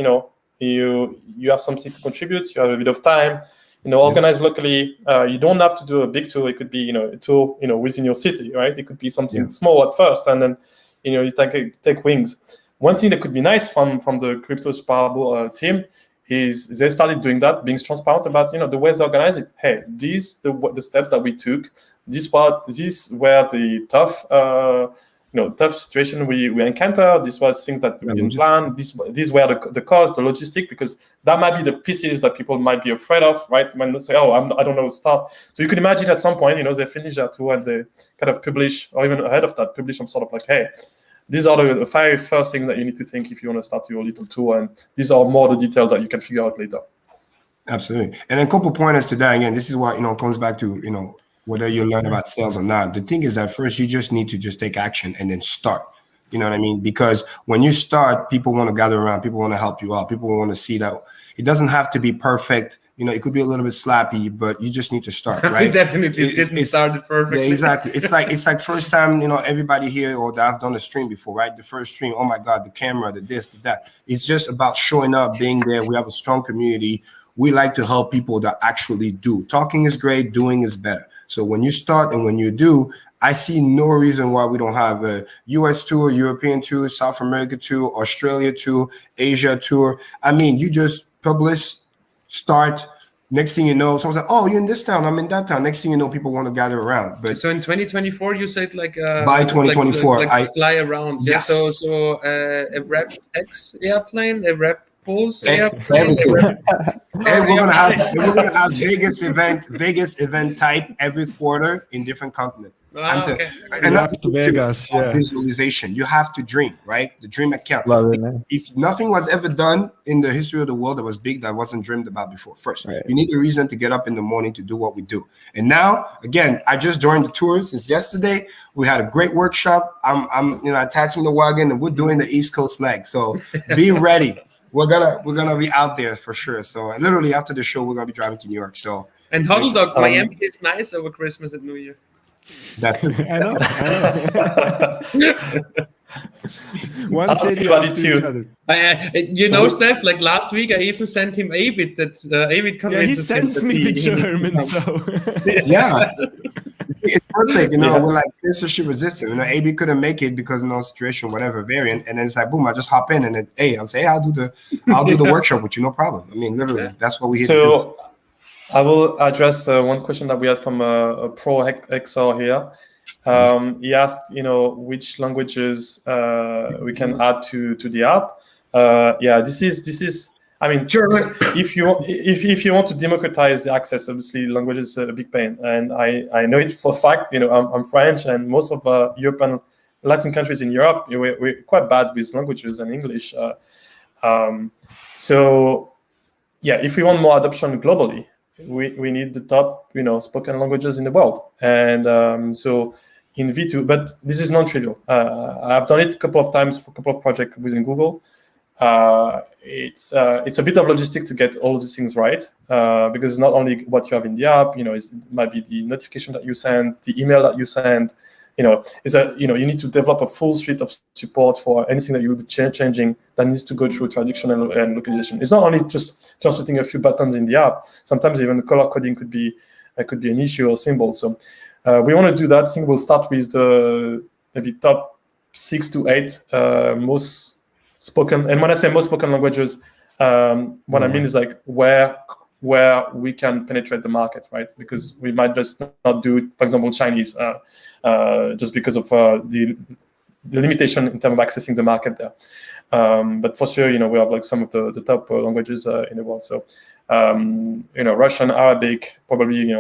you have something to contribute, you have a bit of time, organize locally. You don't have to do a big tour. It could be a tour within your city, right? It could be something small at first, and then you take wings. One thing that could be nice from the Crypto Sparrow team is they started doing that, being transparent about the ways they organize it. Hey, these the steps that we took. These were the tough situation we encountered. This was things that we didn't plan. These were the cost, the logistic, because that might be the pieces that people might be afraid of, right? When they say, "Oh, I don't know where to start." So you could imagine at some point, they finish that tour and they kind of publish, or even ahead of that, publish some sort of like, "Hey, these are the 5 first things that you need to think if you want to start your little tour, and these are more the details that you can figure out later." Absolutely, and a couple pointers to that. Again, this is what comes back to whether you learn about sales or not. The thing is that first you just need to just take action and then start. You know what I mean? Because when you start, people want to gather around. People want to help you out. People want to see that it doesn't have to be perfect. You know, it could be a little bit slappy, but you just need to start, right? We definitely didn't start it perfectly. Yeah, exactly. It's like first time, you know, everybody here or that I've done a stream before, right? The first stream, oh my God, the camera, the this, the that. It's just about showing up, being there. We have a strong community. We like to help people that actually do. Talking is great, doing is better. So when you start and when you do, I see no reason why we don't have a US tour, European tour, South America tour, Australia tour, Asia tour. I mean, you just publish, start. Next thing you know, someone's like, "Oh, you're in this town. I'm in that town." Next thing you know, people want to gather around. But so in 2024, you said like by 2024, I fly around. Yes. Yeah, so a Rep X airplane, a Rep Pulse airplane. Everything. And we're gonna have Vegas event type every quarter in different continents. And that's to Vegas, yeah. Visualization. You have to dream, right? The dream account. Love it, man. If nothing was ever done in the history of the world that was big, that wasn't dreamed about before. First, right. You need a reason to get up in the morning to do what we do. And now, again, I just joined the tour since yesterday. We had a great workshop. I'm attaching the wagon, and we're doing the East Coast leg. So be ready. We're gonna be out there for sure. So literally after the show, we're gonna be driving to New York. So and Huddle Dog, Miami is nice over Christmas and New Year. That's I know. One city too. You know, Steph, like last week, I even sent him A-Bit. That's A-Bit convinced. Yeah, he sends me the German, so yeah. It's perfect, you know. We're like censorship resistant. You know, AB couldn't make it because of no situation, whatever variant, and then it's like boom, I just hop in and then I'll say, hey, I'll do the workshop with you, no problem. I mean, literally, that's what we. So I will address one question that we had from a pro XR here. He asked, which languages we can add to the app. This is. I mean, German. If you want to democratize the access, obviously language is a big pain, and I know it for a fact. I'm French, and most of European Latin countries in Europe, we're quite bad with languages and English. So, if we want more adoption globally, we need the top spoken languages in the world, and so in V2. But this is non-trivial. I've done it a couple of times for a couple of projects within Google. It's a bit of logistic to get all of these things right, because it's not only what you have in the app, it might be the notification that you send, the email that you send, you need to develop a full suite of support for anything that you will be changing that needs to go through traduction and localization. It's not only just translating a few buttons in the app. Sometimes even the color coding could be an issue or symbol. So we want to do that. I think we'll start with the maybe top 6 to 8 most spoken, and when I say most spoken languages, what I mean is like where we can penetrate the market, right? Because we might just not do, for example, Chinese, just because of the limitation in terms of accessing the market there. But for sure, we have like some of the top languages in the world. So, Russian, Arabic, probably,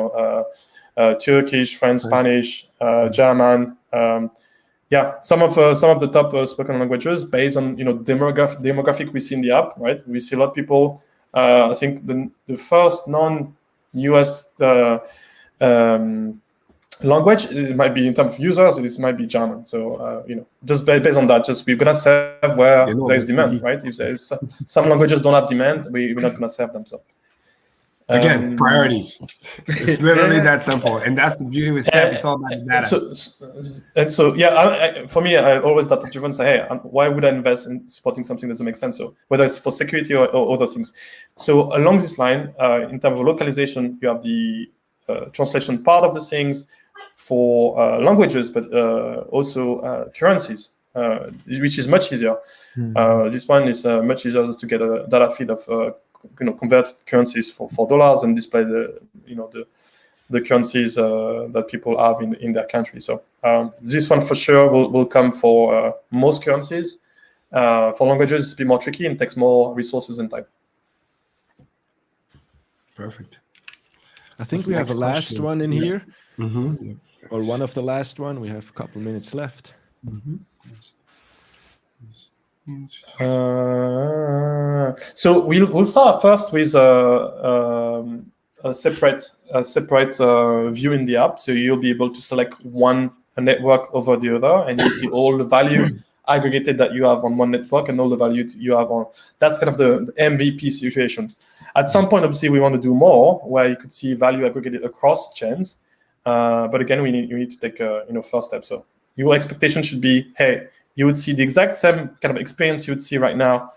Turkish, French, Spanish, German. Some of the top spoken languages based on demographic we see in the app, right? We see a lot of people. I think the first non-US language, it might be in terms of users, it might be German. So just based on that, we're gonna serve where there is demand, right? If there is some languages don't have demand, we're not gonna serve them. So. Again, priorities. It's literally that simple, and that's the beauty with Steph. It's all about the data. For me, I always start driven say, hey, why would I invest in supporting something that doesn't make sense? So whether it's for security or other things. So along this line, in terms of localization, you have the translation part of the things for languages, but also currencies, which is much easier. This one is much easier just to get a data feed of convert currencies for dollars and display the currencies that people have in their country. So this one for sure will come for most currencies. For languages, it's a bit more tricky and takes more resources and time. Perfect. I think we have a last one in here, or one of the last one. We have a couple minutes left. So we'll start first with a separate view in the app. So you'll be able to select a network over the other, and you'll see all the value aggregated that you have on one network and all the value you have on. That's kind of the MVP situation. At some point, obviously, we want to do more, where you could see value aggregated across chains. But again, you need to take a first step. So your expectation should be, hey, you would see the exact same kind of experience you would see right now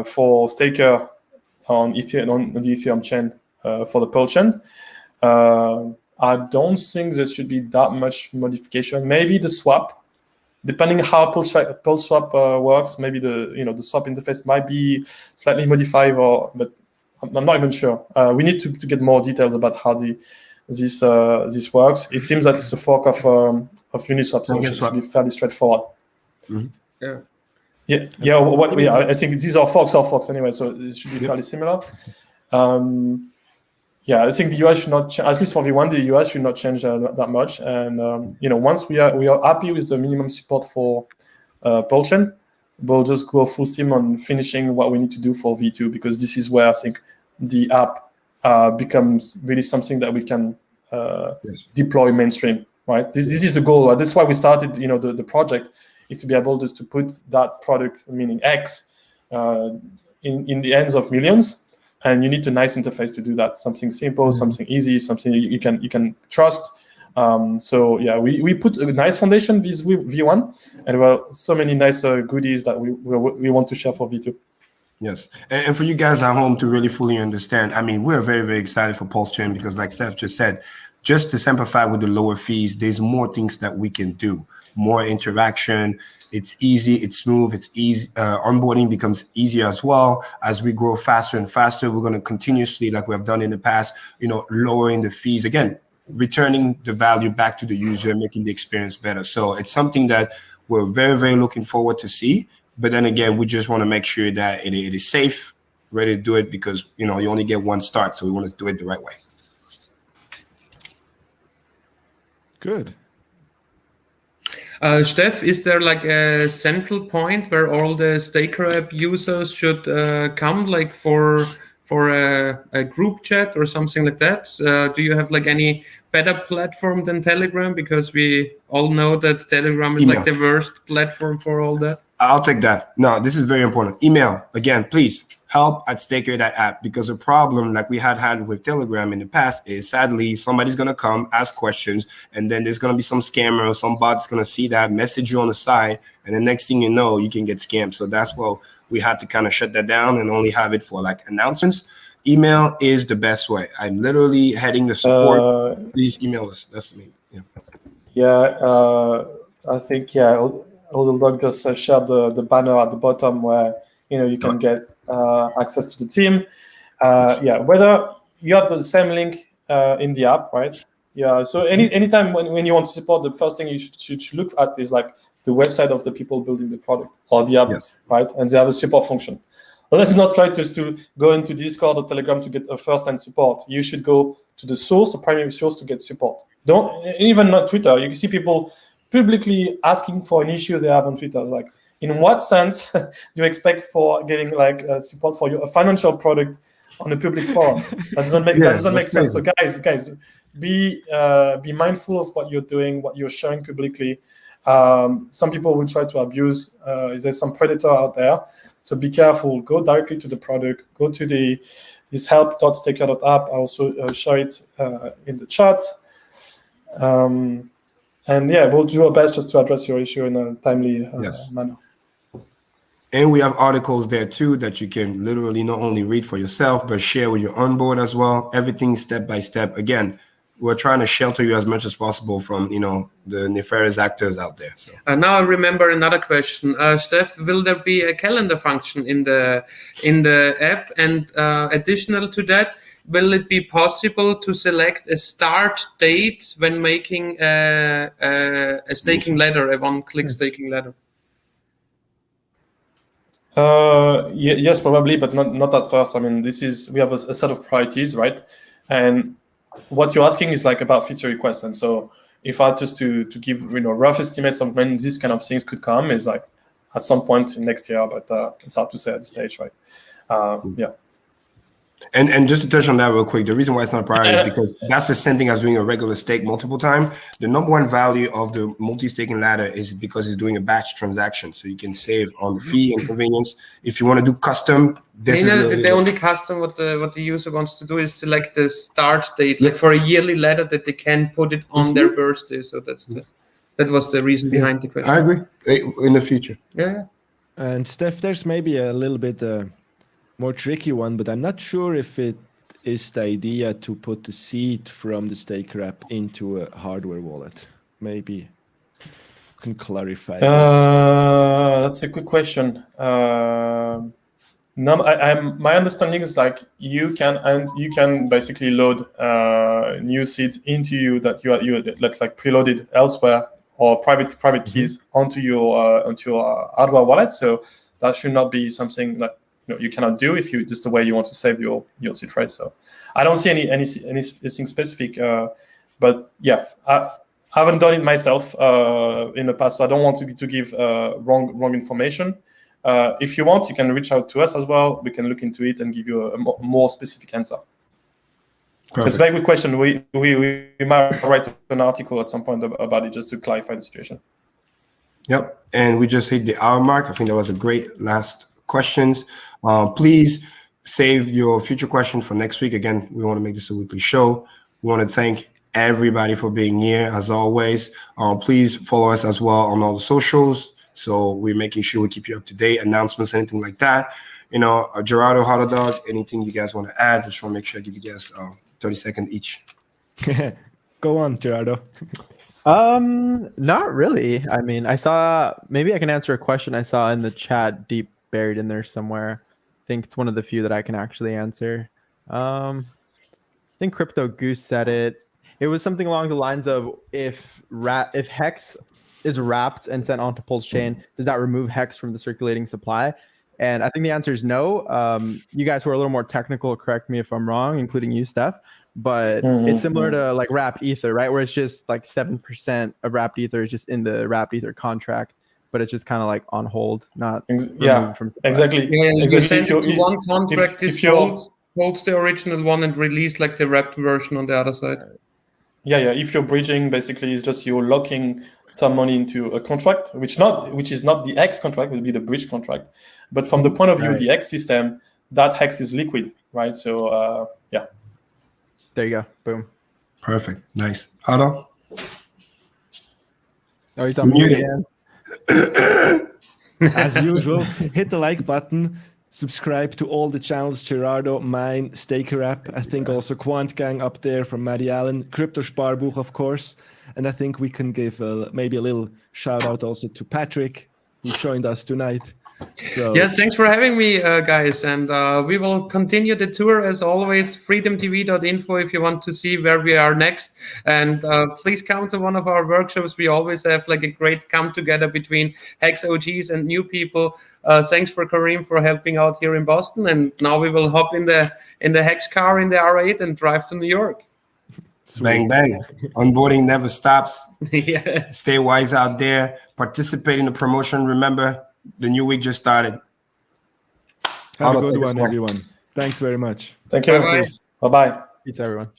for staker on Ethereum, on the Ethereum chain for the Pearl chain. I don't think there should be that much modification. Maybe the swap, depending how Pearl swap works, maybe the swap interface might be slightly modified, but I'm not even sure. We need to get more details about how this works. It seems that it's a fork of Uniswap, so it should be fairly straightforward. Yeah. I think these are forks anyway, so it should be fairly similar. I think the UI should not at least for V1, the UI should not change that much. And once we are happy with the minimum support for Pearl chain, we'll just go full steam on finishing what we need to do for V2, because this is where I think the app becomes really something that we can deploy mainstream. Right? This is the goal. That's why we started. The project is to be able just to put that product, meaning X, in the hands of millions. And you need a nice interface to do that. Something simple, something easy, something you can trust. We put a nice foundation with V1, and well, so many nice goodies that we want to share for V2. Yes, and for you guys at home to really fully understand, I mean, we're very, very excited for Pulse Chain because, like Steph just said, just to simplify with the lower fees, there's more things that we can do, more interaction. It's easy, it's smooth, it's easy. Onboarding becomes easier as well. As we grow faster and faster, we're going to continuously, like we have done in the past, lowering the fees. Again, returning the value back to the user, making the experience better. So it's something that we're very, very looking forward to see. But then again, we just want to make sure that it is safe, ready to do it, because you only get one start. So we want to do it the right way. Good. Steph, is there like a central point where all the Staker app users should come, like for a group chat or something like that? Do you have like any better platform than Telegram? Because we all know that Telegram is like the worst platform for all that. I'll take that. No, this is very important. Email, again, please, help@staker.app, because the problem like we had with Telegram in the past is sadly somebody's going to come ask questions, and then there's going to be some scammer or some bot's going to see that, message you on the side, and the next thing you know, you can get scammed. So that's why we had to kind of shut that down and only have it for like announcements. Email is the best way. I'm literally heading the support. Please email us. That's me. I think Dog just shared the banner at the bottom where you can get access to the team. Whether you have the same link in the app, right? Yeah. So anytime when you want to support, the first thing you should look at is like the website of the people building the product or the app, right? And they have a support function. But let's not try just to go into Discord or Telegram to get a first-hand support. You should go to the source, the primary source, to get support. Don't even not Twitter. You can see people publicly asking for an issue they have on Twitter. Like, in what sense do you expect for getting like support for a financial product on a public forum? That doesn't make sense. So guys, be mindful of what you're doing, what you're sharing publicly. Some people will try to abuse. There's some predator out there, so be careful. Go directly to the product. Go to this help.staker.app. I also share it in the chat. We'll do our best just to address your issue in a timely manner. And we have articles there too that you can literally not only read for yourself, but share with your onboard as well. Everything step by step. Again, we're trying to shelter you as much as possible from, the nefarious actors out there. So. Now I remember another question. Steph, will there be a calendar function in the app? And additional to that, will it be possible to select a start date when making a staking ladder, a one-click staking ladder? Yes, probably, but not at first. I mean, we have a set of priorities, right? And what you're asking is like about feature requests. And so if I just to give rough estimates of when these kind of things could come is like at some point next year, but it's hard to say at this stage, right? And just to touch on that real quick, the reason why it's not a priority is because that's the same thing as doing a regular stake multiple times. The number one value of the multi-staking ladder is because it's doing a batch transaction, so you can save on the fee and convenience. If you want to do custom, this is the only custom what the user wants to do is select the start date, like for a yearly ladder that they can put it on their birthday. So that was the reason behind the question. I agree. In the future. Yeah. And Steph, there's maybe a little bit more tricky one, but I'm not sure if it is the idea to put the seed from the stake wrap into a hardware wallet. Maybe you can clarify this. That's a good question. My understanding is like you can basically load new seeds into you that you like preloaded elsewhere, or private keys onto your hardware wallet. So that should not be something that you cannot do if you just the way you want to save your seed phrase. So I don't see anything specific, but yeah, I haven't done it myself in the past, so I don't want to give wrong information. If you want, you can reach out to us as well. We can look into it and give you a more specific answer. Perfect. It's a very good question. We might write an article at some point about it just to clarify the situation. Yep, and we just hit the hour mark. I think that was a great last questions. Please save your future question for next week. Again, we want to make this a weekly show. We want to thank everybody for being here as always. Please follow us as well on all the socials. So we're making sure we keep you up to date, announcements, anything like that. Gerardo, Hot Dog, anything you guys want to add? I just want to make sure I give you guys 30 seconds each. Go on, Gerardo. Not really. I mean, maybe I can answer a question I saw in the chat deep buried in there somewhere. I think it's one of the few that I can actually answer. I think Crypto Goose said it. It was something along the lines of if Hex is wrapped and sent onto Pulse Chain, does that remove Hex from the circulating supply? And I think the answer is no. You guys who are a little more technical, correct me if I'm wrong, including you, Steph. But it's similar to like wrapped ether, right? Where it's just like 7% of wrapped ether is just in the wrapped ether contract, but it's just kind of like on hold, not from exactly. Yeah, exactly. One contract holds the original one and release like the wrapped version on the other side. Yeah. If you're bridging, basically, it's just you're locking some money into a contract, which is not the X contract, will be the bridge contract. But from the point of view of the X system, that Hex is liquid, right? So yeah. There you go. Boom. Perfect. Nice. Hado? Oh, he's on mute again. As usual, hit the like button. Subscribe to all the channels, Gerardo, mine, Staker App. I think also Quant Gang up there from Maddie Allen, Crypto Sparbuch, of course. And I think we can give maybe a little shout out also to Patrick, who joined us tonight. So yes, thanks for having me, guys. And we will continue the tour as always. freedomtv.info if you want to see where we are next. And please come to one of our workshops. We always have like a great come together between Hex OGs and new people. Thanks for Kareem for helping out here in Boston. And now we will hop in the Hex car in the R8 and drive to New York. Sweet. Bang, bang. Onboarding never stops. Yeah. Stay wise out there. Participate in the promotion. Remember, the new week just started. Have a good one, everyone. Thanks very much. Thank you. Bye-bye. Bye-bye. Peace, everyone.